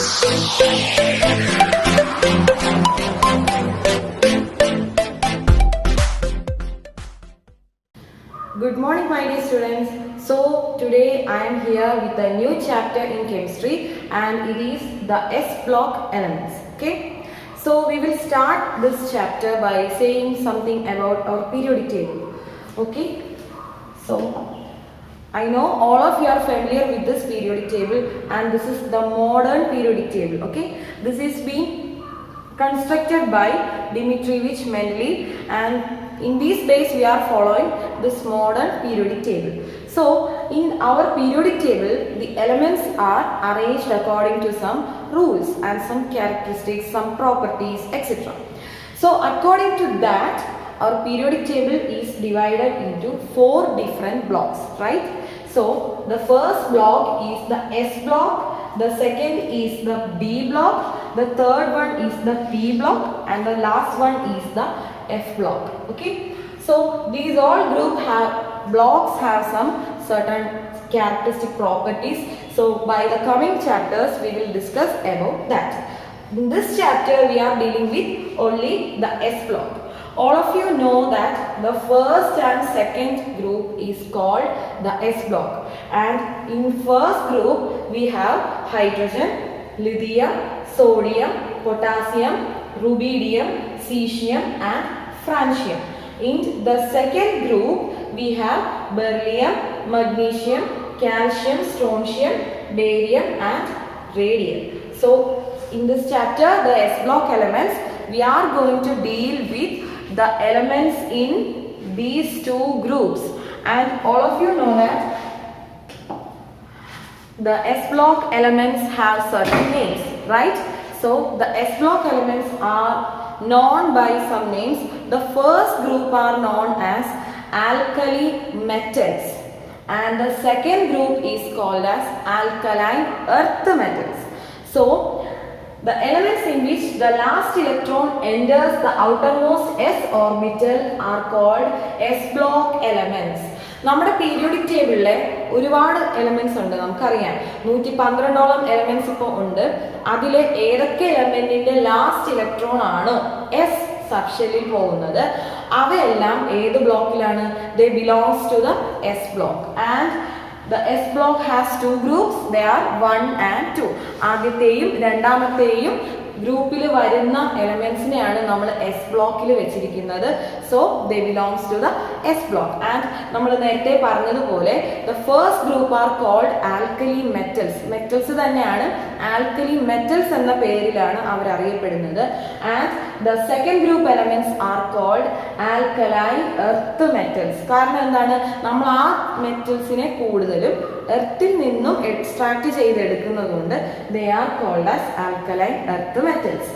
Good morning, my dear students. So today I am here with a new chapter in chemistry, and it is the S block elements. Okay. So we will start this chapter by saying something about our periodic table. Okay. So I know all of you are familiar with this periodic table, and this is the modern periodic table. Okay. This is being constructed by Dmitrievich Mendeleev, and in these days we are following this modern periodic table. So in our periodic table, the elements are arranged according to some rules and some characteristics, some properties, etc. So according to that, our periodic table is divided into 4 different blocks, right? So the first block is the S block, the second is the B block, the third one is the P block, and the last one is the F block. Okay, so these all blocks have some certain characteristic properties. So by the coming chapters we will discuss about that. In this chapter we are dealing with only the S block. All of you know that the first and second group is called the S block, and in first group we have hydrogen, lithium, sodium, potassium, rubidium, cesium and francium. In the second group we have beryllium, magnesium, calcium, strontium, barium and radium. So in this chapter, the S block elements, we are going to deal with the elements in these 2 groups, and all of you know that the S block elements have certain names, right? So the S block elements are known by some names. The first group are known as alkali metals, and the second group is called as alkaline earth metals. So the elements in which the last electron enters the outermost s orbital are called S block elements. നമ്മുടെ periodic ടേബിളിലെ ഒരുപാട് elements ഉണ്ട്, നമുക്കറിയാം 112ഓളം elements ഇപ്പോൾ ഉണ്ട്. അതിൽ ഏതൊക്കെ എലമെന്റിന്റെ last electron ആണ് S സബ്ഷെല്ലിൽ പോകുന്നത് അവയെല്ലാം ഏത് ബ്ലോക്കിലാണ്? They belongs to the S block, and the S block has 2 groups. They are 1 and 2. ആദ്യത്തെയും രണ്ടാമത്തെയും ഗ്രൂപ്പിൽ വരുന്ന എലമെന്റ്സിനെയാണ് നമ്മൾ എസ് ബ്ലോക്കിൽ വെച്ചിരിക്കുന്നത്. So they belongs to the s block. And നമ്മൾ നേരത്തെ പറഞ്ഞതുപോലെ the first group are called alkali metals. Metals തന്നെയാണ്, ആൽക്കലി മെറ്റൽസ് എന്ന പേരിലാണ് അവർ അറിയപ്പെടുന്നത്. And the second group elements are called alkaline earth metals. കാരണം എന്താണ്? നമ്മൾ ആ മെറ്റൽസിനെ കൂടുതലും എർത്തിൽ നിന്നും എക്സ്ട്രാക്ട് ചെയ്തെടുക്കുന്നതുകൊണ്ട് they are called as alkaline earth metals,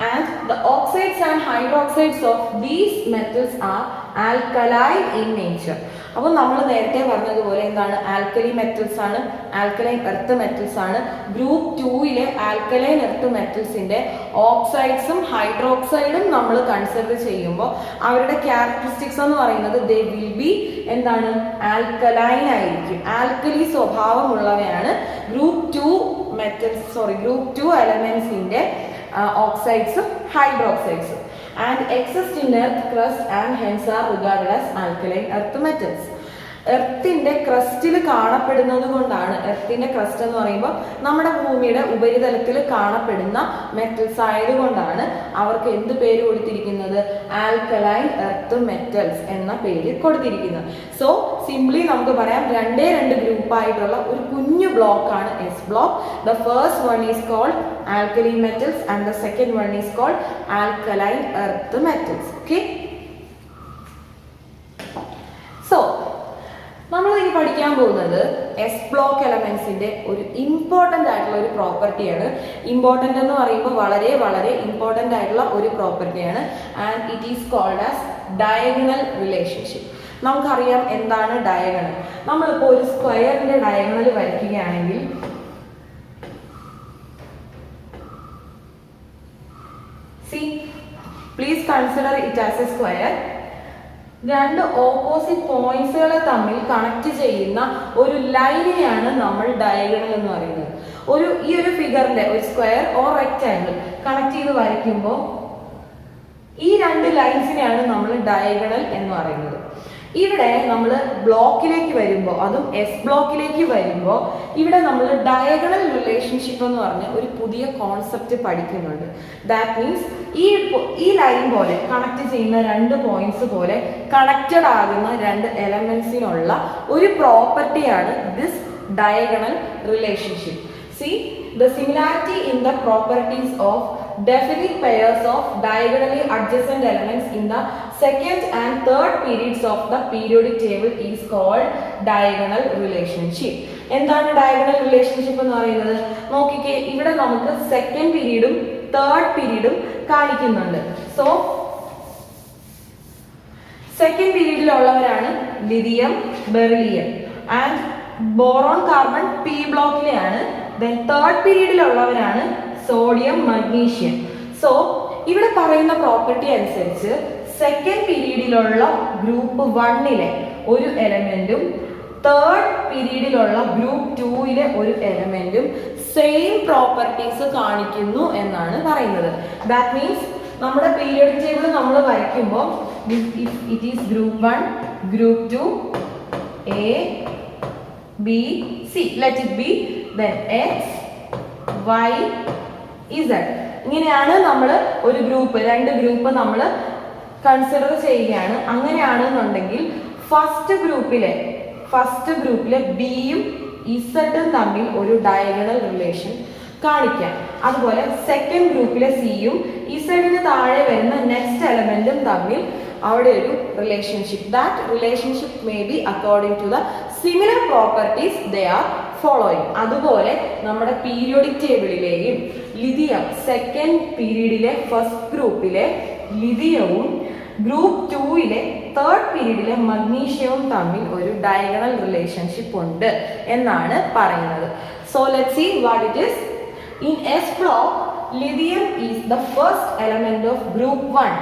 and the oxides and hydroxides of these metals are alkaline in nature. അപ്പോൾ നമ്മൾ നേരത്തെ പറഞ്ഞതുപോലെ എന്താണ്? ആൽക്കലി മെറ്റൽസ് ആണ്, ആൽക്കലൈൻ എർത്ത് മെറ്റൽസ് ആണ്. ഗ്രൂപ്പ് 2 ആൽക്കലൈൻ എർത്ത് മെറ്റൽസിന്റെ ഓക്സൈഡ്സും ഹൈഡ്രോക്സൈഡും നമ്മൾ കൺസിഡർ ചെയ്യുമ്പോൾ അവരുടെ ക്യാരക്ടറിസ്റ്റിക്സ് എന്ന് പറയുന്നത് ദേ വിൽ ബി എന്താണ്? ആൽക്കലൈൻ ആയിരിക്കും, ആൽക്കലി സ്വഭാവമുള്ളവയാണ് ഗ്രൂപ്പ് 2 എലമെന്റ്സിന്റെ oxides, hydroxides, and exist in earth crust and hence are regarded as alkaline earth metals. എർത്തിന്റെ ക്രസ്റ്റിൽ കാണപ്പെടുന്നത് കൊണ്ടാണ്, എർത്തിന്റെ ക്രസ്റ്റ് എന്ന് പറയുമ്പോൾ നമ്മുടെ ഭൂമിയുടെ ഉപരിതലത്തിൽ കാണപ്പെടുന്ന മെറ്റൽസ് ആയതുകൊണ്ടാണ് അവർക്ക് എന്ത് പേര് കൊടുത്തിരിക്കുന്നത്? ആൽക്കലൈൻ എർത്ത് മെറ്റൽസ് എന്ന പേര് കൊടുത്തിരിക്കുന്നത്. സോ സിംപ്ലി നമുക്ക് പറയാം, 2 ഗ്രൂപ്പായിട്ടുള്ള ഒരു കുഞ്ഞു ബ്ലോക്കാണ് S block. The first one is called alkali metals and the second one is called alkaline earth metals. Okay, so നമ്മൾ ഇനി പഠിക്കാൻ പോകുന്നത് എസ് ബ്ലോക്ക് എലമെന്റ്സിന്റെ ഒരു ഇമ്പോർട്ടൻ്റ് ആയിട്ടുള്ള ഒരു പ്രോപ്പർട്ടിയാണ്. ഇമ്പോർട്ടൻ്റ് എന്ന് പറയുമ്പോൾ വളരെ വളരെ ഇമ്പോർട്ടൻ്റ് ആയിട്ടുള്ള ഒരു പ്രോപ്പർട്ടിയാണ്, and it is called as diagonal relationship. നമുക്കറിയാം എന്താണ് ഡയഗണൽ. നമ്മളിപ്പോൾ ഒരു സ്ക്വയറിന്റെ ഡയഗണൽ വരയ്ക്കുകയാണെങ്കിൽ please consider it as a square. രണ്ട് ഓപ്പോസിറ്റ് പോയിന്റ്സുകളെ തമ്മിൽ കണക്ട് ചെയ്യുന്ന ഒരു ലൈനിനെയാണ് നമ്മൾ ഡയഗണൽ എന്ന് പറയുന്നത്. ഈ ഒരു ഫിഗറിന്റെ ഒരു സ്ക്വയർ ഓർ റെക്റ്റാങ്കിൾ കണക്ട് ചെയ്ത് വരയ്ക്കുമ്പോൾ ഈ രണ്ട് ലൈൻസിനെയാണ് നമ്മൾ ഡയഗണൽ എന്ന് പറയുന്നത്. ഇവിടെ നമ്മൾ ബ്ലോക്കിലേക്ക് വരുമ്പോൾ, അതും എസ് ബ്ലോക്കിലേക്ക് വരുമ്പോൾ, ഇവിടെ നമ്മൾ ഡയഗണൽ റിലേഷൻഷിപ്പ് എന്ന് പറഞ്ഞ ഒരു പുതിയ കോൺസെപ്റ്റ് പഠിക്കുന്നുണ്ട്. ദാറ്റ് മീൻസ് ഈ ലൈൻ പോലെ കണക്ട് ചെയ്യുന്ന രണ്ട് പോയിന്റ്സ് പോലെ കണക്റ്റഡ് ആകുന്ന രണ്ട് എലമെന്റ്സിനുള്ള ഒരു പ്രോപ്പർട്ടിയാണ് this diagonal relationship. See, the similarity in the properties of definite pairs of diagonally adjacent elements in the second and third periods of the periodic table is called diagonal relationship. എന്താണ് diagonal relationship എന്ന് പറയുന്നത്? നോക്കിക്കേ, ഇവിടെ നമുക്ക് second പീരീഡും third പീരീഡും കാണിക്കുന്നുണ്ട്. So second പീരീഡിലുള്ളവരാണ് lithium, beryllium and boron, carbon P ബ്ലോക്കിലെയാണ്. ദെൻ തേർഡ് പീരീഡിലുള്ളവരാണ് സോഡിയം, മഗ്നീഷ്യം. സോ ഇവിടെ പറയുന്ന പ്രോപ്പർട്ടി അനുസരിച്ച് സെക്കൻഡ് പീരീഡിലുള്ള ഗ്രൂപ്പ് 1-ലെ ഒരു എലമെന്റും തേർഡ് പീരീഡിലുള്ള ഗ്രൂപ്പ് 2-ലെ ഒരു എലമെന്റും സെയിം പ്രോപ്പർട്ടീസ് കാണിക്കുന്നു എന്നാണ് പറയുന്നത്. ദാറ്റ് മീൻസ് നമ്മുടെ പീരിയോഡിക് ടേബിൾ നമ്മൾ വരയ്ക്കുമ്പോൾ it is group 1, group 2, A, B, C, let it be, then X, Y, Z. ഇങ്ങനെയാണ് നമ്മൾ ഒരു ഗ്രൂപ്പ്, രണ്ട് ഗ്രൂപ്പ് നമ്മൾ കൺസിഡർ ചെയ്യുകയാണ്. അങ്ങനെയാണെന്നുണ്ടെങ്കിൽ ഫസ്റ്റ് ഗ്രൂപ്പിലെ ബിയും ഇസഡും തമ്മിൽ ഒരു ഡയഗണൽ റിലേഷൻ കാണിക്കാം. അതുപോലെ സെക്കൻഡ് ഗ്രൂപ്പിലെ സിയും ഇസഡിന് താഴെ വരുന്ന നെക്സ്റ്റ് എലമെന്റും തമ്മിൽ അവിടെ ഒരു relationship. That relationship may be according to the similar properties they are following. അതുപോലെ നമ്മുടെ പീരിയോഡിക് ടേബിളിലെയും ലിഥിയം സെക്കൻഡ് പീരീഡിലെ ഫസ്റ്റ് ഗ്രൂപ്പിലെ ലിഥിയവും ഗ്രൂപ്പ് 2-ലെ തേർഡ് പീരീഡിലെ മഗ്നീഷ്യവും തമ്മിൽ ഒരു ഡയഗണൽ റിലേഷൻഷിപ്പ് ഉണ്ട് എന്നാണ് പറയുന്നത്. So let's see what it is. In S block, lithium is the first element of group 1.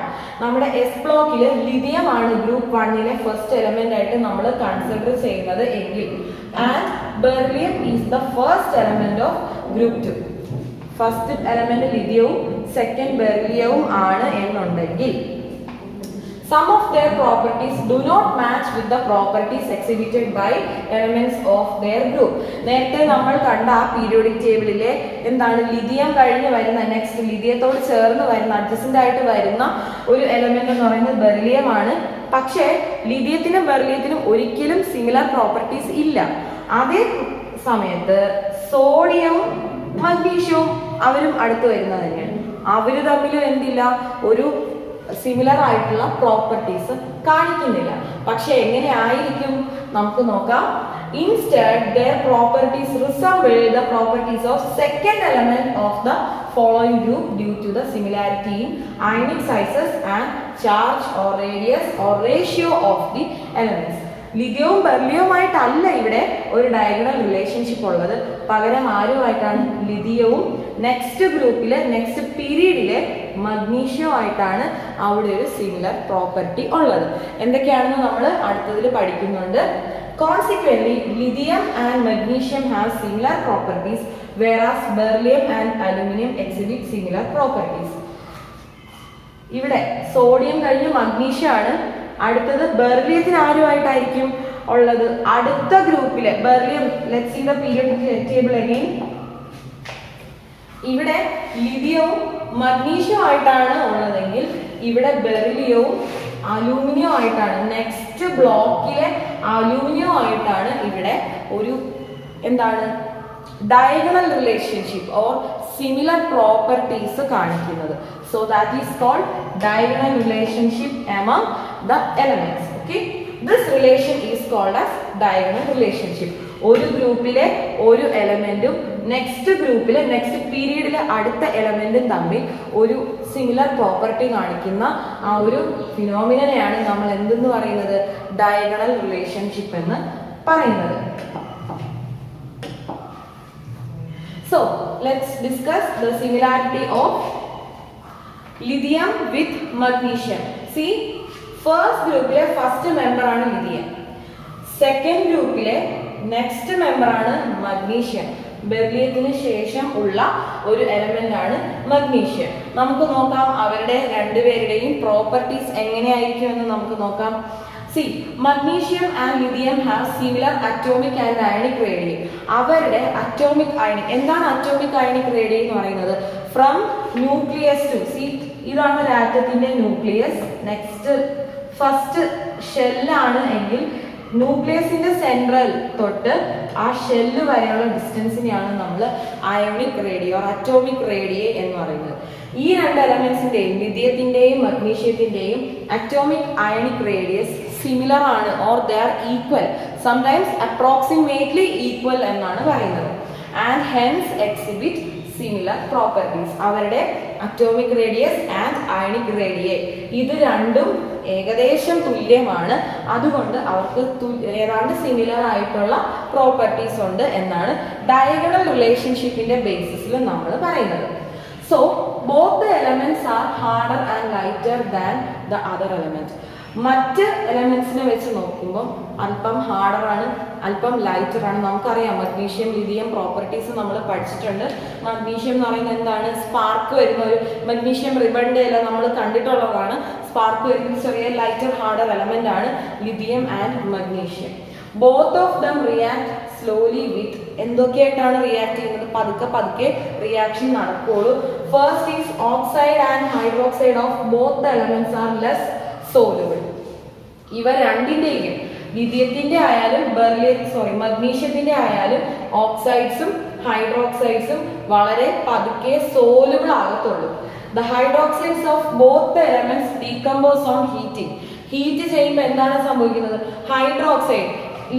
നമ്മുടെ എസ് ബ്ലോക്കിൽ ലിഥിയം ആണ് ഗ്രൂപ്പ് 1-ലെ ഫസ്റ്റ് എലമെന്റ് ആയിട്ട് നമ്മൾ കൺസിഡർ ചെയ്യുന്നത് എങ്കിൽ, and beryllium is the first element of group 2. First element ലിഥിയവും second ബെറിലിയവും ആണ് എന്നുണ്ടെങ്കിൽ, some of their properties do not match with the properties exhibited by elements of their group. നേരത്തെ നമ്മൾ കണ്ട ആ പീരിയോഡിക് ടേബിളിലെ എന്താണ് ലിഥിയം കഴിഞ്ഞ് വരുന്ന നെക്സ്റ്റ് ലിഥിയത്തോട് ചേർന്ന് വരുന്ന അഡ്ജസന്റ് ആയിട്ട് വരുന്ന ഒരു എലമെന്റ് എന്ന് പറയുന്നത് ബെറിലിയം ആണ്. പക്ഷേ ലിഥിയത്തിനും ബെറിലിയത്തിനും ഒരിക്കലും സിമിലർ പ്രോപ്പർട്ടീസ് ഇല്ല. അതേ സമയത്ത് സോഡിയവും മഗ്നീഷ്യവും അവരും അടുത്ത് വരുന്നത് തന്നെയാണ്. അവര് തമ്മിലും എന്തില്ല, ഒരു സിമിലർ ആയിട്ടുള്ള പ്രോപ്പർട്ടീസ് കാണിക്കുന്നില്ല. പക്ഷെ എങ്ങനെ ആയിരിക്കും നമുക്ക് നോക്കാം. Instead, their properties resemble the properties of second element of the following group due to the similarity in ionic sizes and charge or radius or ratio of the elements. ലിഥിയവും ബെറിലിയവുമായിട്ടല്ല ഇവിടെ ഒരു diagonal relationship ഉള്ളത്. പകരം ആരുമായിട്ടാണ്? ലിഥിയവും next ഗ്രൂപ്പിലെ next പീരീഡിലെ മഗ്നീഷ്യവുമായിട്ടാണ് അവിടെ ഒരു similar property ഉള്ളത്. എന്തൊക്കെയാണെന്ന് നമ്മൾ അടുത്തതിൽ പഠിക്കുന്നുണ്ട്. Consequently, lithium and magnesium have similar properties, whereas beryllium and aluminum exhibit similar properties. ഇവിടെ സോഡിയം കഴിഞ്ഞ് മഗ്നീഷ്യം ആണ്. അടുത്തത് ബെറിലിയത്തിന് ആരുമായിട്ടായിരിക്കും ഉള്ളത്? അടുത്ത ഗ്രൂപ്പിലെ beryllium. Let's see the periodic table again. ഇവിടെ ലിഥിയവും മഗ്നീഷ്യവും ആയിട്ടാണ് ഉള്ളതെങ്കിൽ ഇവിടെ ബെറിലിയവും അലൂമിനിയം ആയിട്ടാണ്. നെക്സ്റ്റ് ബ്ലോക്കിലെ അലൂമിനിയം ആയിട്ടാണ് ഇവിടെ ഒരു എന്താണ് diagonal relationship or similar properties കാണിക്കുന്നത്. So that is called diagonal relationship among the elements. Okay, this relation is called as diagonal relationship. ഒരു ഗ്രൂപ്പിലെ ഒരു എലമെന്റും നെക്സ്റ്റ് ഗ്രൂപ്പിലെ നെക്സ്റ്റ് പീരീഡിലെ അടുത്ത എലമെന്റും തമ്മിൽ ഒരു സിമിലർ പ്രോപ്പർട്ടി കാണിക്കുന്ന ആ ഒരു ഫിനോമിനനെയാണ് നമ്മൾ എന്തെന്ന് പറയുന്നത്? ഡയഗണൽ റിലേഷൻഷിപ്പ് എന്ന് പറയുന്നത്. So let's discuss the similarity of lithium with magnesium. See, first ഗ്രൂപ്പിലെ ഫസ്റ്റ് മെമ്പർ ആണ് ലിഥിയം. സെക്കൻഡ് ഗ്രൂപ്പിലെ നെക്സ്റ്റ് മെമ്പർ ആണ് മഗ്നീഷ്യം. ബെറിലിയത്തിന് ശേഷം ഉള്ള ഒരു എലമെന്റ് ആണ് മഗ്നീഷ്യം. നമുക്ക് നോക്കാം അവരുടെ രണ്ടുപേരുടെയും പ്രോപ്പർട്ടീസ് എങ്ങനെയായിരിക്കും എന്ന് നമുക്ക് നോക്കാം. See, magnesium and lithium have similar atomic and ionic radii. അവരുടെ അറ്റോമിക് അയണിക് എന്താണ് അറ്റോമിക് അയണിക് റേഡിയ എന്ന് പറയുന്നത്? ഫ്രം ന്യൂക്ലിയസ് ടു സി ഇതാണ് ഒരു ആറ്റത്തിന്റെ ന്യൂക്ലിയസ്. നെക്സ്റ്റ് ഫസ്റ്റ് ഷെല്ലാണ് എങ്കിൽ ന്യൂക്ലിയസിന്റെ സെൻട്രൽ തൊട്ട് ആ ഷെല്ല് വരെയുള്ള ഡിസ്റ്റൻസിനെയാണ് നമ്മൾ ionic radii or atomic radii എന്ന് പറയുന്നത്. ഈ രണ്ട് എലമെന്റ്സിന്റെയും ലിഥിയത്തിന്റെയും മഗ്നീഷ്യത്തിന്റെയും അറ്റോമിക് അയണിക് റേഡിയസ് സിമിലർ ആണ് or they are equal, sometimes approximately equal എന്നാണ് പറയുന്നത്. And hence exhibit similar properties. അവരുടെ atomic radius and ionic radii ഇത് രണ്ടും ഏകദേശം തുല്യമാണ്. അതുകൊണ്ട് അവർക്ക് ഏതാണ്ട് സിമിലർ ആയിട്ടുള്ള പ്രോപ്പർട്ടീസ് ഉണ്ട് എന്നാണ് ഡയഗണൽ റിലേഷൻഷിപ്പിന്റെ ബേസിസിൽ നമ്മൾ പറയുന്നത്. So both the elements are harder and lighter than the other element. മറ്റ് എലമെന്റ്സിനെ വെച്ച് നോക്കുമ്പോൾ അല്പം ഹാർഡർ ആണ്, അല്പം ലൈറ്റർ ആണ്. നമുക്കറിയാം മഗ്നീഷ്യം ലിഥിയം പ്രോപ്പർട്ടീസ് നമ്മൾ പഠിച്ചിട്ടുണ്ട്. മഗ്നീഷ്യം എന്ന് പറയുന്നത് എന്താണ്? സ്പാർക്ക് വരുന്ന ഒരു മഗ്നീഷ്യം റിബണിന്റെ എല്ലാം നമ്മൾ കണ്ടിട്ടുള്ളതാണ്. സ്പാർക്ക് വരുന്ന ചെറിയ ലൈറ്റർ ഹാർഡർ എലമെന്റ് ആണ് lithium and magnesium. Both of them react slowly with എന്തൊക്കെയായിട്ടാണ് റിയാക്ട് ചെയ്യുന്നത്? പതുക്കെ പതുക്കെ റിയാക്ഷൻ നടക്കുള്ളൂ. First is oxide and hydroxide of both the elements are less soluble. ഇവ രണ്ടിന്റെയും ലിഥിയത്തിന്റെ ആയാലും മഗ്നീഷ്യത്തിന്റെ ആയാലും ഓക്സൈഡ്സും ഹൈഡ്രോക്സൈഡ്സും വളരെ പതുക്കെ സോലുബിൾ ആകത്തുള്ളൂ. The hydroxides of both the elements decompose on heating. Heat ചെയ്യുമ്പോൾ എന്താണ് സംഭവിക്കുന്നത്? Hydroxide,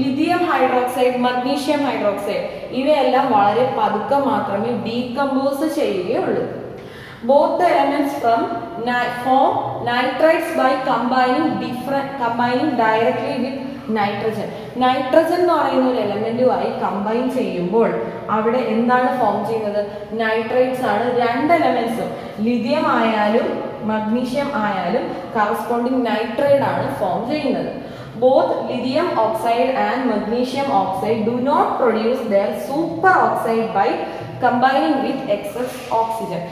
lithium hydroxide, magnesium hydroxide ഇവയെല്ലാം വളരെ പതുക്കെ മാത്രമേ ഡീകമ്പോസ് ചെയ്യുകയുള്ളൂ. Both the elements form nitrides by combining directly with nitrogen. Nitrogen എന്ന് പറയുന്ന ഒരു എലമെന്റുമായി കമ്പൈൻ ചെയ്യുമ്പോൾ അവിടെ എന്താണ് ഫോം ചെയ്യുന്നത്? നൈട്രൈഡ്സ് ആണ്. രണ്ട് എലമെന്റ്സും ലിഥിയം ആയാലും മഗ്നീഷ്യം ആയാലും കറസ്പോണ്ടിങ് നൈട്രൈഡ് ആണ് ഫോം ചെയ്യുന്നത്. Both lithium oxide and magnesium oxide do not produce their superoxide by combining with excess oxygen.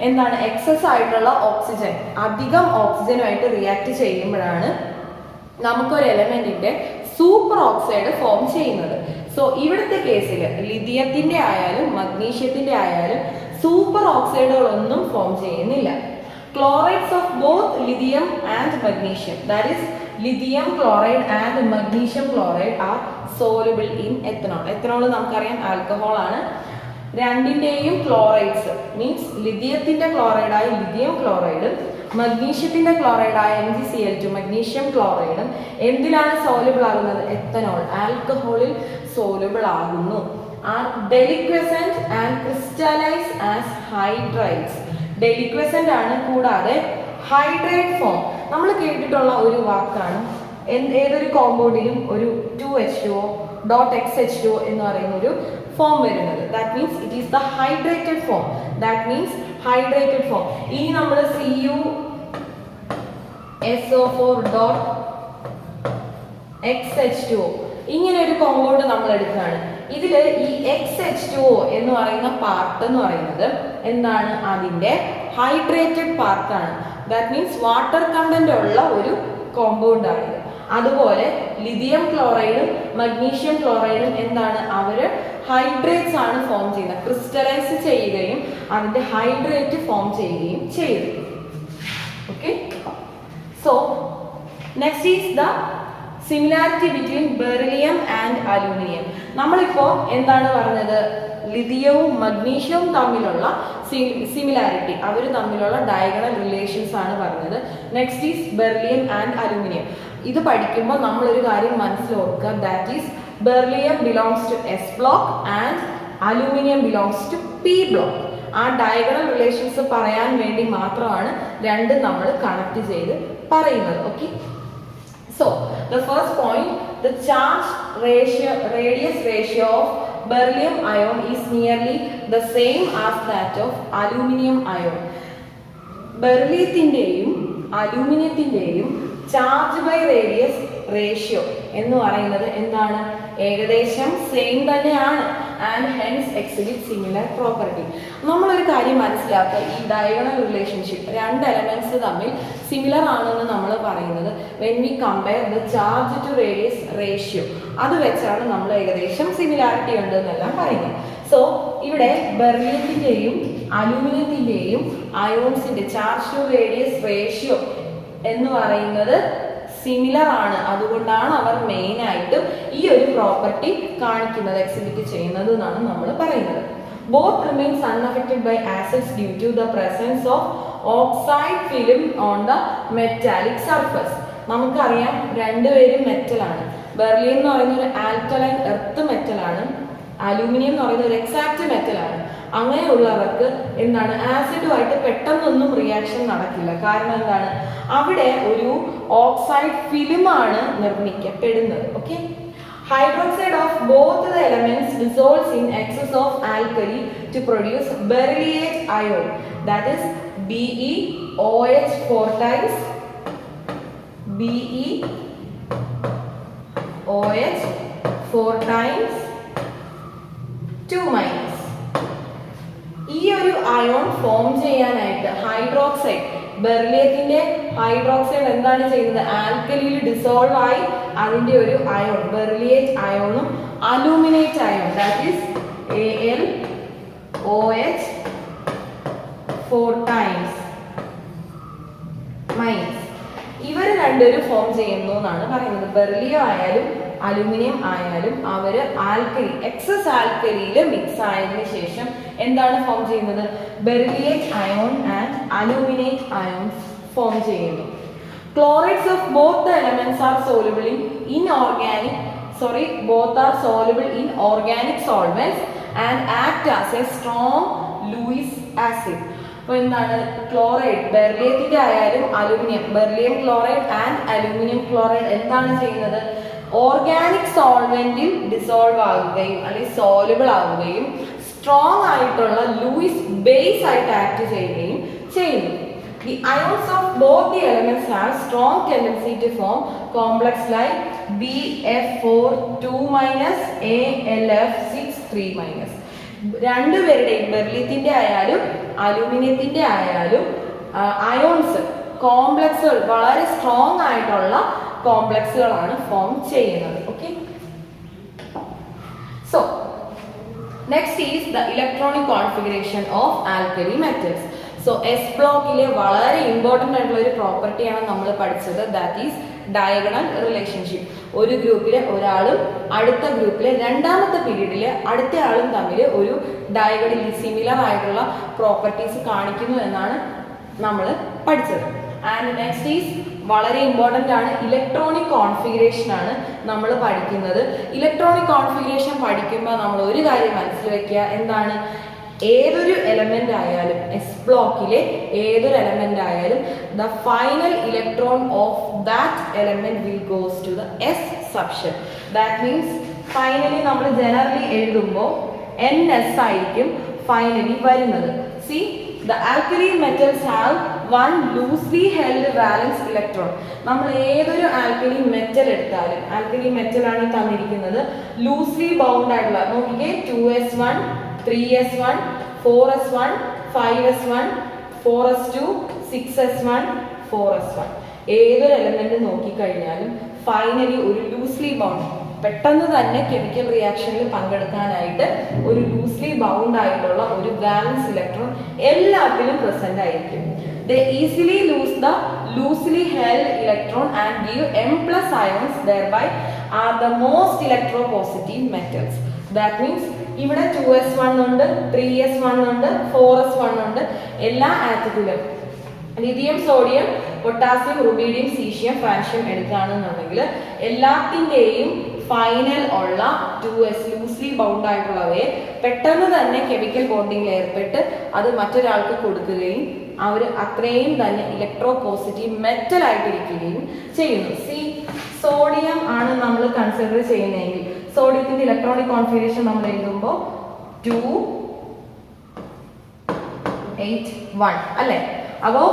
എന്താണ്? എക്സസ് ആയിട്ടുള്ള ഓക്സിജൻ, അധികം ഓക്സിജനുമായിട്ട് റിയാക്ട് ചെയ്യുമ്പോഴാണ് നമുക്കൊരു എലമെന്റിന്റെ സൂപ്പർ ഓക്സൈഡ് ഫോം ചെയ്യുന്നത്. സോ ഇവിടുത്തെ കേസിൽ ലിഥിയത്തിന്റെ ആയാലും മഗ്നീഷ്യത്തിന്റെ ആയാലും സൂപ്പർ ഓക്സൈഡുകളൊന്നും ഫോം ചെയ്യുന്നില്ല. Chlorides of both lithium and magnesium, that is lithium chloride and magnesium chloride are soluble in ethanol. ethanol നമുക്കറിയാം ആൽക്കഹോൾ ആണ്. രണ്ടിന്റെയും ക്ലോറൈഡ്സ് മീൻസ് ലിഥിയത്തിന്റെ ക്ലോറൈഡായ ലിഥിയം ക്ലോറൈഡും മഗ്നീഷ്യത്തിന്റെ ക്ലോറൈഡായ MgCl2 മഗ്നീഷ്യം ക്ലോറൈഡും എന്തിലാണ് സോലുബിൾ ആകുന്നത്? എത്തനോൾ, ആൽക്കഹോളിൽ സോലുബിൾ ആകുന്നു. Are deliquescent and crystallise as hydrides. Deliquescent ആണ്, കൂടാതെ ഹൈഡ്രേറ്റ് ഫോം നമ്മൾ കേട്ടിട്ടുള്ള ഒരു വാക്കാണ്. ഏതൊരു കോമ്പൗണ്ടിലും ഒരു 2H2O.XH2O എന്ന് പറയുന്ന ഒരു ഫോം വരുന്നത്. That means it is the hydrated form. That means hydrated form. ഇനി നമ്മൾ CuSO4.XH2O ഇങ്ങനെ ഒരു കോമ്പൗണ്ട് നമ്മൾ എടുക്കുകയാണ്. ഇതിൽ ഈ XH2O എന്ന് പറയുന്ന പാർട്ട് എന്ന് പറയുന്നത് എന്താണ്? അതിന്റെ ഹൈഡ്രേറ്റഡ് പാർട്ടാണ്. ദാറ്റ് മീൻസ് വാട്ടർ കണ്ടന്റ് ഉള്ള ഒരു കോമ്പൗണ്ട് ആണിത്. അതുപോലെ ലിഥിയം ക്ലോറൈഡും മഗ്നീഷ്യം ക്ലോറൈഡും എന്താണ്? അവര് ഹൈഡ്രേറ്റ്സ് ആണ് ഫോം ചെയ്യുന്നത്. ക്രിസ്റ്റലൈസ് ചെയ്യുകയും അതിന്റെ ഹൈഡ്രേറ്റ് ഫോം ചെയ്യുകയും ചെയ്തു. Okay, so next is the similarity between beryllium and aluminium. നമ്മളിപ്പോ എന്താണ് പറഞ്ഞത്? ലിഥിയവും മഗ്നീഷ്യവും തമ്മിലുള്ള സിമിലാരിറ്റി, അവർ തമ്മിലുള്ള ഡയഗണൽ റിലേഷൻസ് ആണ് പറഞ്ഞത്. Next is beryllium and aluminium. ഇത് പഠിക്കുമ്പോൾ നമ്മളൊരു കാര്യം മനസ്സിൽ ഓർക്കുക, that is beryllium belongs to S block and aluminium belongs to P block. ആ ഡയഗണൽ റിലേഷൻസ് പറയാൻ വേണ്ടി മാത്രമാണ് രണ്ടും നമ്മൾ കണക്ട് ചെയ്ത് പറയുന്നത്. Okay, so the first point, the charge radius ratio of beryllium ion is nearly the same as that of aluminum ion. ബെറിലിയത്തിന്റെയും അലൂമിനിയത്തിന്റെയും ചാർജ് ബൈ റേഡിയസ് റേഷ്യോ എന്ന് പറയുന്നത് എന്താണ്? ഏകദേശം സെയിം തന്നെയാണ് and hence exhibit similar property. നമ്മളൊരു കാര്യം മനസ്സിലാക്കുക, ഈ ഡയഗണൽ റിലേഷൻഷിപ്പ് രണ്ട് എലമെന്റ്സ് തമ്മിൽ സിമിലർ ആണെന്ന് നമ്മൾ പറയുന്നത് when we compare the charge to radius ratio, അത് വെച്ചാണ് നമ്മൾ ഏകദേശം സിമിലാരിറ്റി ഉണ്ട് എന്നെല്ലാം പറയുന്നത്. സോ ഇവിടെ ബെർലിയത്തിന്റെയും അലൂമിനിയത്തിന്റെയും അയോൺസിന്റെ ചാർജ് ടു റേഡിയസ് റേഷ്യോ എന്ന് പറയുന്നത് സിമിലർ ആണ്. അതുകൊണ്ടാണ് അവർ മെയിൻ ആയിട്ട് ഈ ഒരു പ്രോപ്പർട്ടി കാണിക്കുന്നത്, എക്സിബിറ്റ് ചെയ്യുന്നത് എന്നാണ് നമ്മൾ പറയുന്നത്. Both remains unaffected by acids due to the presence of oxide film on the metallic surface. നമുക്കറിയാം രണ്ടുപേരും മെറ്റലാണ്. ബെർലിയം എന്ന് പറയുന്ന ഒരു ആൽക്കലൈൻ എർത്ത് മെറ്റലാണ്, അലൂമിനിയം എന്ന് പറയുന്ന ഒരു എക്സാക്റ്റ് മെറ്റലാണ്. അങ്ങനെയുള്ളവർക്ക് എന്താണ്, ആസിഡുമായിട്ട് പെട്ടെന്നൊന്നും റിയാക്ഷൻ നടക്കില്ല. കാരണം എന്താണ്, അവിടെ ഒരു ഓക്സൈഡ് ഫിലിമാണ് നിർമ്മിക്കപ്പെടുന്നത്. Okay, hydroxide of both the elements dissolves in excess of alkali to produce berylliate ion, that is BeOH 4 times BeOH 4 times 2 minus. ഈ ഒരു അയോൺ ഫോം ചെയ്യാനായിട്ട് ഹൈഡ്രോക്സൈഡ്, ബെർലിയത്തിന്റെ ഹൈഡ്രോക്സൈഡ് എന്താണ് ചെയ്യുന്നത്, ആൽക്കലിയിൽ ഡിസോൾവ് ആയി അതിന്റെ ഒരു അയോൺ ബെർലിയേറ്റ് അയോണും aluminate ion that is AlOH 4 times minus, ഇവർ രണ്ടുപേരും ഫോം ചെയ്യുന്നു എന്നാണ് പറയുന്നത്. ബെർലിയം ആയാലും അലൂമിനിയം ആയാലും അവര് ആൽക്കലി, എക്സസ് ആൽക്കലിയിൽ മിക്സ് ആയതിനു ശേഷം എന്താണ് ഫോം ചെയ്യുന്നത്, beryllate ion and aluminate ions form ചെയ്യുന്നു. Chlorides of both the elements are soluble in organic solvents and act as a strong Lewis acid. അപ്പോൾ എന്താണ്, ക്ലോറൈഡ് ബെർലിയത്തിന്റെ ആയാലും aluminium, beryllium chloride and aluminium chloride എന്താണ് ചെയ്യുന്നത്, organic സോൾവെന്റിൽ dissolve ആകുകയും അല്ലെങ്കിൽ soluble ആവുകയും strong ആയിട്ടുള്ള ലൂയിസ് ബേസ് ആയിട്ട് ആക്ട് ചെയ്യുകയും ചെയ്യുന്നു. The ions of both the elements have strong tendency to form complex like BF4 2 minus ALF6 3 minus. രണ്ടുപേരുടെയും ബെർലിയത്തിന്റെ ആയാലും അലൂമിനിയത്തിന്റെ ആയാലും അയോൺസ് കോംപ്ലക്സുകൾ വളരെ സ്ട്രോങ് ആയിട്ടുള്ള കോംപ്ലക്സുകളാണ് ഫോം ചെയ്യുന്നത്. Okay, so next is the electronic configuration of alkali metals. So S ബ്ലോക്കിലെ വളരെ important ആയിട്ടുള്ള ഒരു പ്രോപ്പർട്ടിയാണ് നമ്മൾ പഠിച്ചത്, ദാറ്റ് ഈസ് ഡയഗണൽ റിലേഷൻഷിപ്പ്. ഒരു ഗ്രൂപ്പിലെ ഒരാളും അടുത്ത ഗ്രൂപ്പിലെ രണ്ടാമത്തെ പീരീഡിലെ അടുത്ത ആളും തമ്മിൽ ഒരു ഡയഗണലി സിമിലർ ആയിട്ടുള്ള പ്രോപ്പർട്ടീസ് കാണിക്കുന്നു എന്നാണ് നമ്മൾ പഠിച്ചത്. ആൻഡ് നെക്സ്റ്റ് ഈസ് വളരെ ഇമ്പോർട്ടൻ്റ് ആണ്, ഇലക്ട്രോണിക് കോൺഫിഗറേഷൻ ആണ് നമ്മൾ പഠിക്കുന്നത്. ഇലക്ട്രോണിക് കോൺഫിഗറേഷൻ പഠിക്കുമ്പോൾ നമ്മൾ ഒരു കാര്യം മനസ്സിൽ വെക്കുക, എന്താണ്, ഏതൊരു എലമെന്റ് ആയാലും എസ് ബ്ലോക്കിലെ ഏതൊരു എലമെന്റ് ആയാലും the final electron of that element will goes to the S subshell. That means finally നമ്മൾ ജനറലി എഴുതുമ്പോൾ NS ആയിരിക്കും ഫൈനലി വരുന്നത്. See, the alkaline metals have one loosely held valence electron. നമ്മൾ ഏതൊരു ആൽക്കലി മെറ്റൽ എടുത്താലും, alkali metal ആണ് തന്നിരിക്കുന്നത്, loosely bound ആയിട്ടുള്ള, നോക്കിക്കേ, 2s1 3s1 4s1 5s1 4s2 6s1 4s1 ഏതൊരു എലമെന്റ് നോക്കിക്കഴിഞ്ഞാലും ഫൈനലി ഒരു ലൂസ്ലി ബൗണ്ട്, പെട്ടെന്ന് തന്നെ കെമിക്കൽ റിയാക്ഷനിൽ പങ്കെടുക്കാനായിട്ട് ഒരു ലൂസ്ലി ബൗണ്ട് ആയിട്ടുള്ള ഒരു വാലൻസ് ഇലക്ട്രോൺ എല്ലാത്തിലും പ്രസന്റ് ആയിരിക്കും. They easily lose the loosely held electron and give M+ ions, thereby are the most electropositive metals. That means ഇവിടെ 2s1 ഉണ്ട്, 3s1 ഉണ്ട്, 4s1 ഉണ്ട്. എല്ലാ ആറ്റത്തിലും lithium, sodium, potassium, rubidium, caesium, francium എടുക്കുകയാണെന്നുണ്ടെങ്കിൽ എല്ലാത്തിൻ്റെയും ഫൈനൽ ഉള്ള 2s ലൂസ്ലി ബൗണ്ട് ആയിട്ടുള്ളവയെ പെട്ടെന്ന് തന്നെ കെമിക്കൽ ബോണ്ടിങ്ങിൽ ഏർപ്പെട്ട് അത് മറ്റൊരാൾക്ക് കൊടുക്കുകയും അവർ അത്രയും തന്നെ ഇലക്ട്രോ പോസിറ്റീവ് മെറ്റൽ ആയിട്ടിരിക്കുകയും ചെയ്യുന്നു. സി, സോഡിയം ആണ് നമ്മൾ കൺസിഡർ ചെയ്യുന്നതെങ്കിൽ സോഡിയത്തിന്റെ ഇലക്ട്രോണിക് കോൺഫിഗറേഷൻ നമ്മൾ എഴുതുമ്പോൾ 2 8 1 അല്ലേ? അപ്പോൾ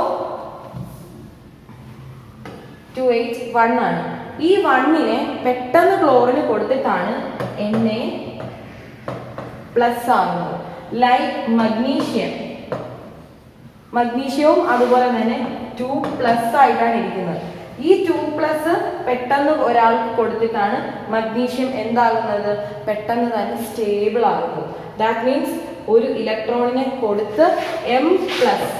2 281 ആണ്. ഈ 1നെ പെട്ടെന്ന് ക്ലോറിന് കൊടുത്തിട്ടാണ് Na പ്ലസ് ആകുന്നത്. ലൈക്ക് മഗ്നീഷ്യവും അതുപോലെ തന്നെ 2 പ്ലസ് ആയിട്ടാണ് ഇരിക്കുന്നത്. ഈ 2 പ്ലസ് പെട്ടെന്ന് ഒരാൾക്ക് കൊടുത്തിട്ടാണ് മഗ്നീഷ്യം എന്താകുന്നത്, പെട്ടെന്ന് തന്നെ സ്റ്റേബിൾ ആകുന്നത്. ദാറ്റ് മീൻസ് ഒരു ഇലക്ട്രോണിനെ കൊടുത്ത് M പ്ലസ്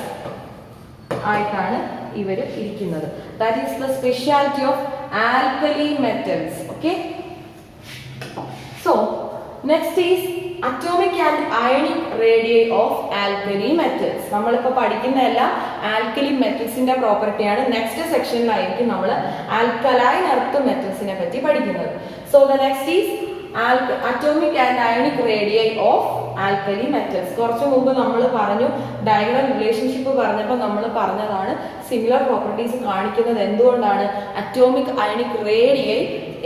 ആയിട്ടാണ് ഇവർ ഇരിക്കുന്നത്. That is the speciality of alkali metals. Okay, so next is atomic and ionic radii of alkali metals. നമ്മളിപ്പോൾ പഠിക്കുന്നതെല്ലാം ആൽക്കലി മെറ്റൽസിന്റെ പ്രോപ്പർട്ടിയാണ്. നെക്സ്റ്റ് സെക്ഷനിലായിരിക്കും നമ്മൾ ആൽക്കലൈൻ എർത്ത് മെറ്റൽസിനെ പറ്റി പഠിക്കുന്നത്. So the next is atomic and ionic radii of alkali metals. കുറച്ചു മുമ്പ് നമ്മൾ പറഞ്ഞു, diagonal relationship പറഞ്ഞപ്പോൾ നമ്മൾ പറഞ്ഞതാണ് സിമിലർ പ്രോപ്പർട്ടീസ് കാണിക്കുന്നത് എന്തുകൊണ്ടാണ്, അറ്റോമിക് അയണിക് റേഡിയൈ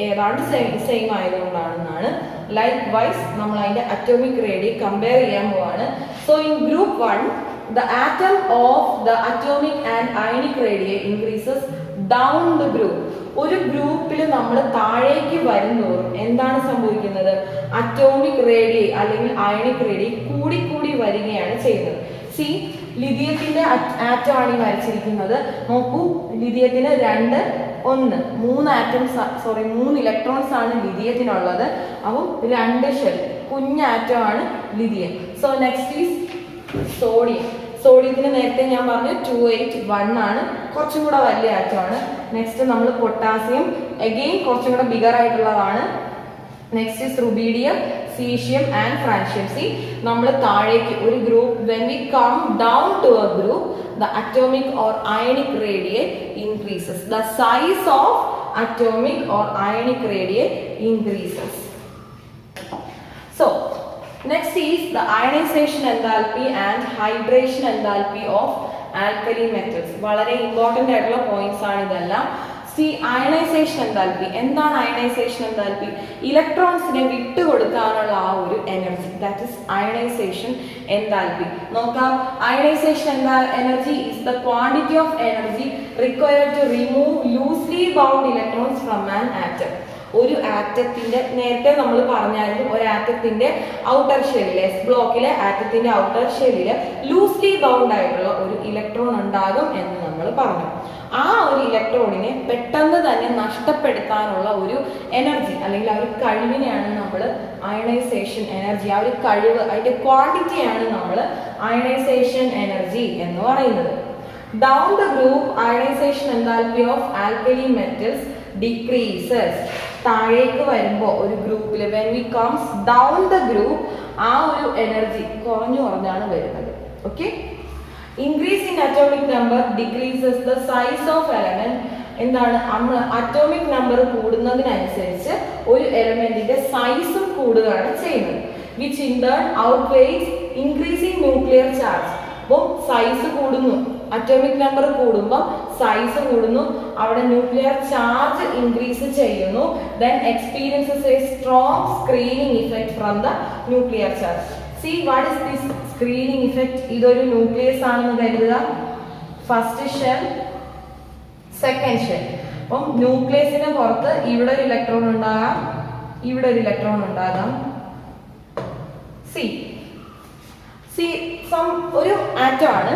ഏതാണ്ട് സെയിം ആയതുകൊണ്ടാണെന്നാണ്. ലൈക്ക് വൈസ് നമ്മൾ അതിന്റെ അറ്റോമിക് റേഡിയൈ കമ്പയർ ചെയ്യാൻ പോവാണ്. So in group 1 the atom of the atomic and ionic radii increases down the group. ഒരു ഗ്രൂപ്പിൽ നമ്മൾ താഴേക്ക് വരുന്നതോറും എന്താണ് സംഭവിക്കുന്നത്, അറ്റോമിക് റേഡിയൈ അല്ലെങ്കിൽ അയണിക് റേഡിയൈ കൂടി വരികയാണ് ചെയ്യുന്നത്. സി, ലിഥിയത്തിന്റെ ആറ്റം ആണ് ഈ വരച്ചിരിക്കുന്നത്. നോക്കൂ, ലിഥിയത്തിന് 2 1 3 ആറ്റംസ്, സോറി 3 ഇലക്ട്രോൺസ് ആണ് ലിഥിയത്തിനുള്ളത്. അപ്പം 2 ഷെൽ, കുഞ്ഞ ആറ്റം ആണ് lithium. So next is sodium. സോഡിയത്തിന് നേരത്തെ ഞാൻ പറഞ്ഞു 281 ആണ്, കുറച്ചും കൂടെ വലിയ ആറ്റമാണ്. നെക്സ്റ്റ് നമ്മൾ പൊട്ടാസ്യം, അഗെയിൻ കുറച്ചും കൂടെ ബിഗർ ആയിട്ടുള്ളതാണ്. Next is rubidium, caesium and francium. See, നമ്മൾ താഴേക്ക് ഒരു group, when we come down to a group, the atomic or ionic radii increases. The size of atomic or ionic radii increases. So next is the ionization enthalpy and hydration enthalpy of alkali metals. വളരെ important ആയിട്ടുള്ള points ആണ് ഇതെല്ലാം. See, ionization enthalpy. എന്താണ് ionization enthalpy? ഇലക്ട്രോൺസിനെ വിട്ടുകൊടുക്കാനുള്ള ആ ഒരു energy, that is ionization enthalpy. നോക്കാം, ionization energy is the quantity of energy required to remove loosely bound electrons from an atom. ഒരു ആറ്റത്തിന്റെ, നേരത്തെ നമ്മൾ പറഞ്ഞായിരുന്നു, ഒരു ആറ്റത്തിന്റെ ഔട്ടർ ഷെല്ലിൽ, എസ് ബ്ലോക്കിലെ ആറ്റത്തിന്റെ ഔട്ടർ ഷെല്ലിൽ ലൂസ്ലി ബൗണ്ട് ആയിട്ടുള്ള ഒരു ഇലക്ട്രോൺ ഉണ്ടാകും എന്ന് നമ്മൾ പറഞ്ഞു. ആ ഒരു ഇലക്ട്രോണിനെ പെട്ടെന്ന് തന്നെ നഷ്ടപ്പെടുത്താനുള്ള ഒരു എനർജി അല്ലെങ്കിൽ ആ ഒരു കഴിവിനെയാണ് നമ്മൾ അയണൈസേഷൻ എനർജി, ആ ഒരു കഴിവ്, അതിന്റെ ക്വാണ്ടിറ്റിയാണ് നമ്മൾ അയണൈസേഷൻ എനർജി എന്ന് പറയുന്നത്. Down the group ionisation enthalpy of alkali metals decreases. താഴേക്ക് വരുമ്പോൾ ഒരു ഗ്രൂപ്പിൽ when we comes down the group ആ ഒരു എനർജി കുറഞ്ഞാണ് വരുന്നത്. Okay, increase in atomic number decreases the size of element. എന്താണ്, അറ്റോമിക് നമ്പർ കൂടുന്നതിനനുസരിച്ച് ഒരു എലമെന്റിന്റെ സൈസും കൂടുകയാണ് ചെയ്യുന്നത്. which in turn outweighs increasing nuclear charge. അപ്പോൾ സൈസ് കൂടുന്നു, അറ്റോമിക് നമ്പർ കൂടുമ്പോൾ സൈസ് കൂടുന്നു, അവിടെ ന്യൂക്ലിയർ ചാർജ് ഇൻക്രീസ് ചെയ്യുന്നു. Then experiences A strong screening effect from the nuclear charge. C, what is this screening effect? ഇതൊരു ന്യൂക്ലിയസ് ആണെന്ന് കരുതുക. First shell, second shell. അപ്പം ന്യൂക്ലിയസിന് പുറത്ത് ഇവിടെ ഒരു ഇലക്ട്രോൺ ഉണ്ടാകാം, ഇവിടെ ഒരു ഇലക്ട്രോൺ ഉണ്ടാകാം. സി ഒരു ആറ്റം ആണ്.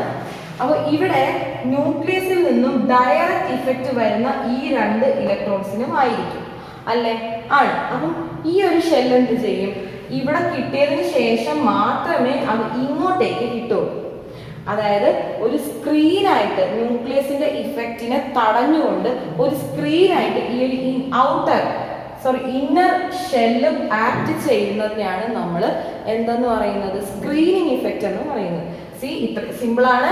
അപ്പോൾ ഇവിടെ ന്യൂക്ലിയസിൽ നിന്നും ഡയറക്റ്റ് ഇഫക്റ്റ് വരുന്ന ഈ 2 ഇലക്ട്രോൺസിനും ആയിരിക്കും, അല്ലെ? ആണ്. അപ്പം ഈ ഒരു ഷെൽ എന്ത് ചെയ്യും? ഇവിടെ കിട്ടിയതിന് ശേഷം മാത്രമേ അത് ഇങ്ങോട്ടേക്ക് കിട്ടുള്ളൂ. അതായത് ഒരു സ്ക്രീനായിട്ട് ന്യൂക്ലിയസിന്റെ ഇഫക്റ്റിനെ തടഞ്ഞുകൊണ്ട് ഒരു സ്ക്രീനായിട്ട് ഈ ഒരു ഇന്നർ ഷെല്ലും ആക്ട് ചെയ്യുന്നതിനെയാണ് നമ്മൾ എന്തെന്ന് പറയുന്നത്, സ്ക്രീനിങ് ഇഫക്റ്റ് എന്ന് പറയുന്നത്. സി, ഇത്ര സിമ്പിൾ ആണ്.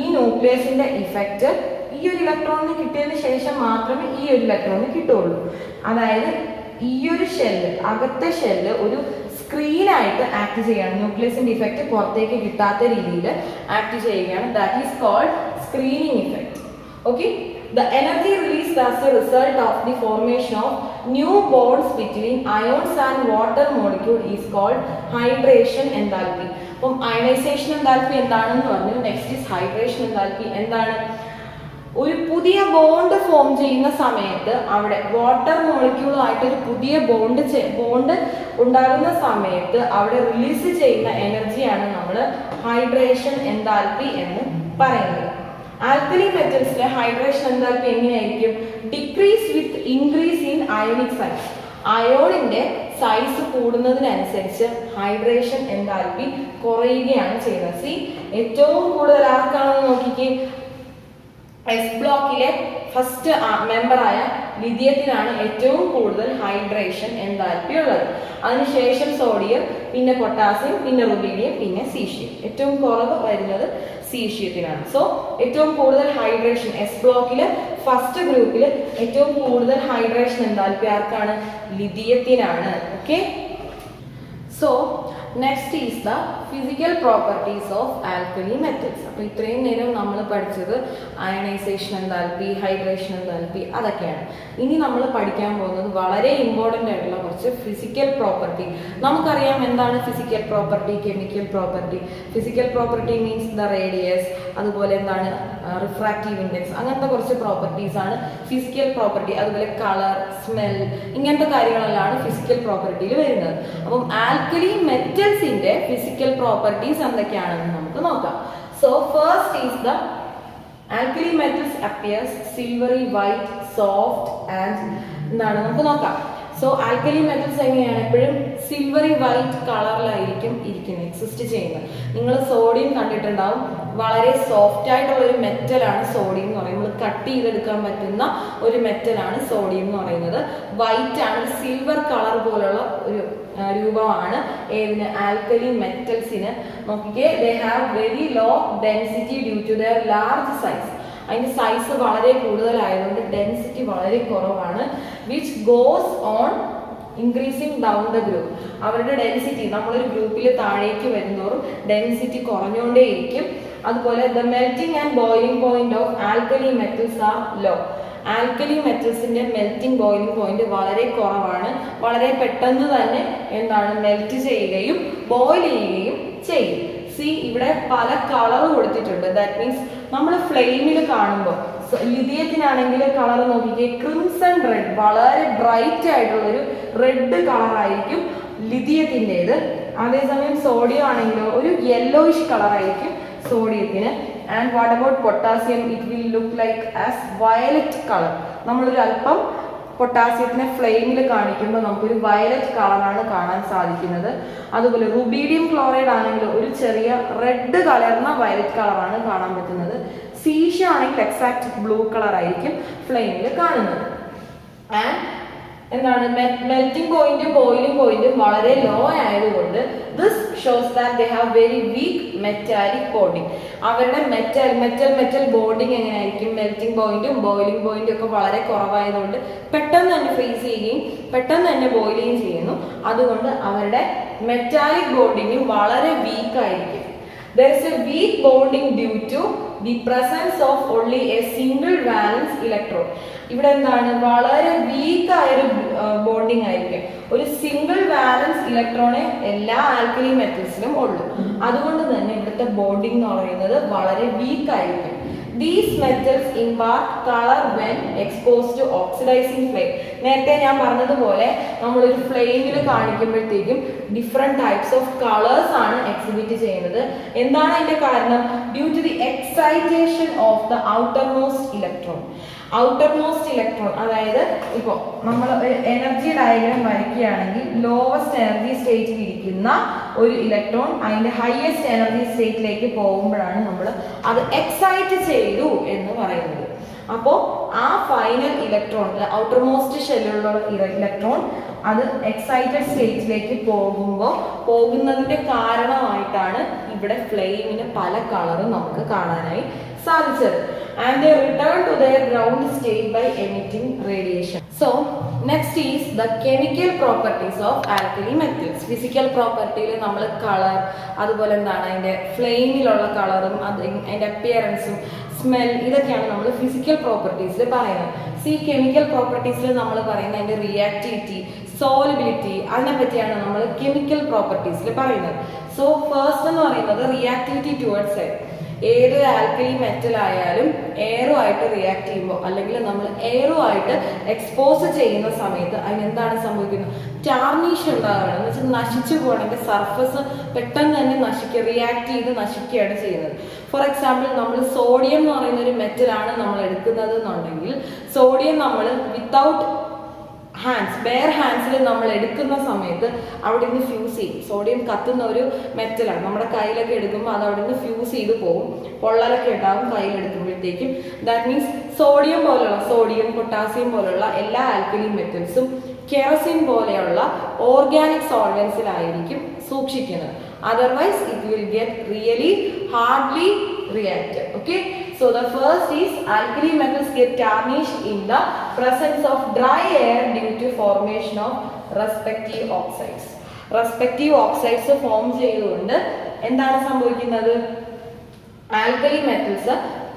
ഈ ന്യൂക്ലിയസിന്റെ ഇഫക്റ്റ് ഈ ഒരു ഇലക്ട്രോണിന് കിട്ടിയതിന് ശേഷം മാത്രമേ ഈ ഒരു ഇലക്ട്രോണിന് കിട്ടുള്ളൂ. അതായത് ഈ ഒരു ഷെല്ല്, അകത്തെ ഷെല്ല് ഒരു സ്ക്രീനായിട്ട് ആക്ട് ചെയ്യുകയാണ്. ന്യൂക്ലിയസിന്റെ ഇഫക്റ്റ് പുറത്തേക്ക് കിട്ടാത്ത രീതിയിൽ ആക്ട് ചെയ്യുകയാണ്. That is called screening effect. Okay, the energy released as a result of the formation of new bonds between ions and water molecule is called hydration enthalpy. അപ്പം ionisation enthalpy എന്താണെന്ന് പറഞ്ഞു. Next is hydration enthalpy. എന്താണ്? ഒരു പുതിയ bond form ചെയ്യുന്ന സമയത്ത് അവിടെ water മോളിക്യൂളുമായിട്ട് ഒരു പുതിയ ബോണ്ട് ഉണ്ടാകുന്ന സമയത്ത് അവിടെ റിലീസ് ചെയ്യുന്ന എനർജിയാണ് നമ്മൾ ഹൈഡ്രേഷൻ എൻതാൽപ്പി എന്ന് പറയുന്നത്. ആൽക്കലി മെറ്റൽസിലെ ഹൈഡ്രേഷൻ എൻതാൽപ്പി എങ്ങനെയായിരിക്കും? Decrease with increase in ionic size. അയോണിന്റെ സൈസ് കൂടുന്നതിനനുസരിച്ച് ഹൈഡ്രേഷൻ എൻതാൽപ്പി കുറയുകയാണ് ചെയ്യുന്നത്. സി, ഏറ്റവും കൂടുതൽ ആർക്കാണെന്ന് നോക്കിക്കേ, എസ് ബ്ലോക്കിലെ ഫസ്റ്റ് മെമ്പറായ ലിഥിയത്തിനാണ് ഏറ്റവും കൂടുതൽ ഹൈഡ്രേഷൻ എൻതാൽപ്പി ഉള്ളത്. അതിനുശേഷം സോഡിയം, പിന്നെ പൊട്ടാസ്യം, പിന്നെ റുബീഡിയം, പിന്നെ സീഷ്യം. ഏറ്റവും കുറവ് വരുന്നത് സീഷ്യത്തിനാണ്. സോ ഏറ്റവും കൂടുതൽ ഹൈഡ്രേഷൻ എസ് ബ്ലോക്കില് ഫസ്റ്റ് ഗ്രൂപ്പിൽ ഏറ്റവും കൂടുതൽ ഹൈഡ്രേഷൻ എൻതാൽപ്പി ആർക്കാണ്? ലിഥിയത്തിനാണ്. Okay, so next is the physical properties of alkali metals. അപ്പോൾ ഇത്രയും നേരം നമ്മൾ പഠിച്ചത് അയണൈസേഷൻ എൻതാൽപ്പി, ഹൈഡ്രേഷൻ എൻതാൽപ്പി, അതൊക്കെയാണ്. ഇനി നമ്മൾ പഠിക്കാൻ പോകുന്നത് വളരെ ഇമ്പോർട്ടൻ്റ് ആയിട്ടുള്ള കുറച്ച് ഫിസിക്കൽ പ്രോപ്പർട്ടി. നമുക്കറിയാം എന്താണ് physical property, chemical property. Physical property means the radius, അതുപോലെ എന്താണ് റിഫ്രാക്റ്റീവ് ഇൻഡെക്സ്, അങ്ങനത്തെ കുറച്ച് പ്രോപ്പർട്ടീസ് ആണ് ഫിസിക്കൽ പ്രോപ്പർട്ടി. അതുപോലെ കളർ, സ്മെൽ, ഇങ്ങനത്തെ കാര്യങ്ങളെല്ലാം ഫിസിക്കൽ പ്രോപ്പർട്ടിയിൽ വരുന്നത്. അപ്പം ആൽക്കലി മെറ്റൽസിന്റെ ഫിസിക്കൽ പ്രോപ്പർട്ടീസ് എന്തൊക്കെയാണെന്ന് നമുക്ക് നോക്കാം. So first is the alkali metals appears silvery white soft and എന്താണ് നമുക്ക് നോക്കാം. സോ ആൽക്കലി മെറ്റൽസ് എങ്ങനെയാണ്? എപ്പോഴും സിൽവറി വൈറ്റ് കളറിലായിരിക്കും ഇരിക്കുന്നത്, എക്സിസ്റ്റ് ചെയ്യുന്നത്. നിങ്ങൾ സോഡിയം കണ്ടിട്ടുണ്ടാവും, വളരെ സോഫ്റ്റ് ആയിട്ടുള്ള ഒരു മെറ്റലാണ് സോഡിയം എന്ന് പറയുന്നത്. കട്ട് ചെയ്തെടുക്കാൻ പറ്റുന്ന ഒരു മെറ്റലാണ് സോഡിയം എന്ന് പറയുന്നത്. വൈറ്റ് ആണ്, സിൽവർ കളർ പോലുള്ള ഒരു രൂപമാണ് ഏതിന്? ആൽക്കലി മെറ്റൽസിന്. നോക്കിക്കേ, they have very low density due to their large size. അതിന്റെ സൈസ് വളരെ കൂടുതലായതുകൊണ്ട് ഡെൻസിറ്റി വളരെ കുറവാണ്. Which goes on increasing down the group. അവരുടെ ഡെൻസിറ്റി നമ്മളൊരു ഗ്രൂപ്പിൽ താഴേക്ക് വരുന്നതോറും ഡെൻസിറ്റി കുറഞ്ഞുകൊണ്ടേയിരിക്കും. അതുപോലെ the melting and boiling point of alkali metals are low. Alkali മെറ്റൽസിന്റെ മെൽറ്റിംഗ് ബോയിലിംഗ് പോയിന്റ് വളരെ കുറവാണ്. വളരെ പെട്ടെന്ന് തന്നെ എന്താണ് മെൽറ്റ് ചെയ്യുകയും ബോയിൽ ചെയ്യുകയും ചെയ്യും. സി, ഇവിടെ പല കളർ കൊടുത്തിട്ടുണ്ട്. ദാറ്റ് മീൻസ് നമ്മൾ ഫ്ലെയിമിൽ കാണുമ്പോൾ ലിഥിയത്തിനാണെങ്കിൽ കളർ നോക്കിക്കേ, ക്രിംസൺ റെഡ്, വളരെ ബ്രൈറ്റ് ആയിട്ടുള്ളൊരു റെഡ് കളറായിരിക്കും ലിഥിയത്തിൻ്റെത്. അതേസമയം സോഡിയം ആണെങ്കിലോ ഒരു യെല്ലോയിഷ് കളറായിരിക്കും സോഡിയത്തിന്. And what about potassium? It will look like as violet colour. നമ്മളൊരു അല്പം പൊട്ടാസ്യത്തിനെ ഫ്ലെയിമിൽ കാണിക്കുമ്പോൾ നമുക്കൊരു വയലറ്റ് കളറാണ് കാണാൻ സാധിക്കുന്നത്. അതുപോലെ റുബീഡിയം ക്ലോറൈഡ് ആണെങ്കിൽ ഒരു ചെറിയ റെഡ് കലർന്ന വയലറ്റ് കളറാണ് കാണാൻ പറ്റുന്നത്. സീഷ്യം ആണെങ്കിൽ എക്സാക്ട് ബ്ലൂ കളർ ആയിരിക്കും ഫ്ലെയിമിൽ കാണുന്നത്. ആൻഡ് എന്താണ് മെൽറ്റിംഗ് പോയിന്റും ബോയിലിംഗ് പോയിന്റും വളരെ ലോ ആയതുകൊണ്ട് this shows that they have very weak metallic bonding. അവരുടെ മെറ്റൽ ബോണ്ടിങ് എങ്ങനെയായിരിക്കും? മെൽറ്റിംഗ് പോയിന്റും ബോയിലിംഗ് പോയിന്റും ഒക്കെ വളരെ കുറവായതുകൊണ്ട് പെട്ടെന്ന് തന്നെ ഫ്രീസ് ചെയ്യുകയും പെട്ടെന്ന് തന്നെ ബോയിൽ ചെയ്യുകയും ചെയ്യുന്നു. അതുകൊണ്ട് അവരുടെ മെറ്റാലിക് ബോണ്ടിങ്ങും വളരെ വീക്ക് ആയിരിക്കും. There is a weak bonding due to the presence of only a single valence electron. ഇവിടെ എന്താണ്? വളരെ വീക്ക് ആയൊരു ബോണ്ടിങ് ആയിരിക്കും. ഒരു സിംഗിൾ വാലൻസ് ഇലക്ട്രോണെ എല്ലാ ആൽക്കലി മെറ്റൽസിലും ഉള്ളൂ. അതുകൊണ്ട് തന്നെ ഇവിടുത്തെ ബോണ്ടിങ് എന്ന് പറയുന്നത് വളരെ വീക്ക് ആയിരിക്കും. These metals impart color when exposed to oxidizing flame. നേരത്തെ ഞാൻ പറഞ്ഞതുപോലെ നമ്മളൊരു ഫ്ലെയിമിൽ കാണിക്കുമ്പോഴത്തേക്കും ഡിഫറെന്റ് ടൈപ്സ് ഓഫ് കളേഴ്സ് ആണ് എക്സിബിറ്റ് ചെയ്യുന്നത്. എന്താണ് അതിന്റെ കാരണം? Due to the excitation of the outermost electron. Outermost electron, അതായത് ഇപ്പോൾ നമ്മൾ ഒരു എനർജി ഡയഗ്രാം വരയ്ക്കുകയാണെങ്കിൽ ലോവസ്റ്റ് എനർജി സ്റ്റേറ്റിൽ ഇരിക്കുന്ന ഒരു ഇലക്ട്രോൺ അതിന്റെ ഹയസ്റ്റ് എനർജി സ്റ്റേറ്റിലേക്ക് പോകുമ്പോഴാണ് നമ്മൾ അത് എക്സൈറ്റ് ചെയ്തു എന്ന് പറയുന്നത്. അപ്പോൾ ആ ഫൈനൽ ഇലക്ട്രോൺ, ഔട്ടർമോസ്റ്റ് ഷെല്ലുള്ള ഇലക്ട്രോൺ അത് എക്സൈറ്റഡ് സ്റ്റേറ്റിലേക്ക് പോകുന്നതിന്റെ കാരണമായിട്ടാണ് ഇവിടെ ഫ്ലെയിമിന് പല കളറും നമുക്ക് കാണാനായി സാധിച്ചത്. And they return to their ground state by emitting radiation. So next is the chemical properties of alkali metals. Physical property യിൽ നമ്മൾ കളർ, അതുപോലെ എന്താണ് അതിന്റെ ഫ്ലെയിമിലുള്ള കളറും അതിന്റെ അപ്പിയറൻസും സ്മെൽ, ഇതൊക്കെയാണ് നമ്മൾ ഫിസിക്കൽ പ്രോപ്പർട്ടീസിൽ പറയുന്നത്. സി, കെമിക്കൽ പ്രോപ്പർട്ടീസിൽ നമ്മൾ പറയുന്നത് അതിന്റെ റിയാക്ടിവിറ്റി, സോലബിലിറ്റി, അതിനെ പറ്റിയാണ് നമ്മൾ കെമിക്കൽ പ്രോപ്പർട്ടീസിൽ പറയുന്നത്. സോ ഫസ്റ്റ് എന്ന് പറയുന്നത് റിയാക്ടിവിറ്റി ടുവേർഡ്സ് എയർ. ഏതൊരു ആൽക്കലി മെറ്റൽ ആയാലും എയറുമായിട്ട് റിയാക്ട് ചെയ്യുമ്പോൾ അല്ലെങ്കിൽ നമ്മൾ എയറുമായിട്ട് എക്സ്പോസ് ചെയ്യുന്ന സമയത്ത് അതിനെന്താണ് സംഭവിക്കുന്നത്? ടാർണിഷ് ഉണ്ടാവുകയാണ്. എന്ന് വെച്ചാൽ നശിച്ചു പോകണമെങ്കിൽ സർഫസ് പെട്ടെന്ന് തന്നെ റിയാക്ട് ചെയ്ത് നശിക്കുകയാണ് ചെയ്യുന്നത്. ഫോർ എക്സാമ്പിൾ, നമ്മൾ സോഡിയം എന്ന് പറയുന്ന ഒരു മെറ്റലാണ് നമ്മൾ എടുക്കുന്നത് എന്നുണ്ടെങ്കിൽ സോഡിയം നമ്മൾ വിത്തൗട്ട് ബെയർ ഹാൻഡ്സിൽ നമ്മൾ എടുക്കുന്ന സമയത്ത് അവിടെ നിന്ന് ഫ്യൂസ് ചെയ്യും. സോഡിയം കത്തുന്ന ഒരു മെറ്റലാണ്. നമ്മുടെ കയ്യിലൊക്കെ എടുക്കുമ്പോൾ അത് അവിടെ നിന്ന് ഫ്യൂസ് ചെയ്ത് പോകും, പൊള്ളലൊക്കെ ഉണ്ടാവും കയ്യിലെടുക്കുമ്പോഴത്തേക്കും. ദാറ്റ് മീൻസ് സോഡിയം പൊട്ടാസ്യം പോലുള്ള എല്ലാ ആൽക്കലി മെറ്റൽസും കെറസിൻ പോലെയുള്ള ഓർഗാനിക് സോൾവെൻസിലായിരിക്കും സൂക്ഷിക്കുന്നത്. Otherwise it will get really hardly reacted. Okay, so the first is alkali metals get tarnished in the presence of dry air due to formation of respective oxides form ചെയ്തുകൊണ്ട് എന്താണ് സംഭവിക്കുന്നത്? Alkali metals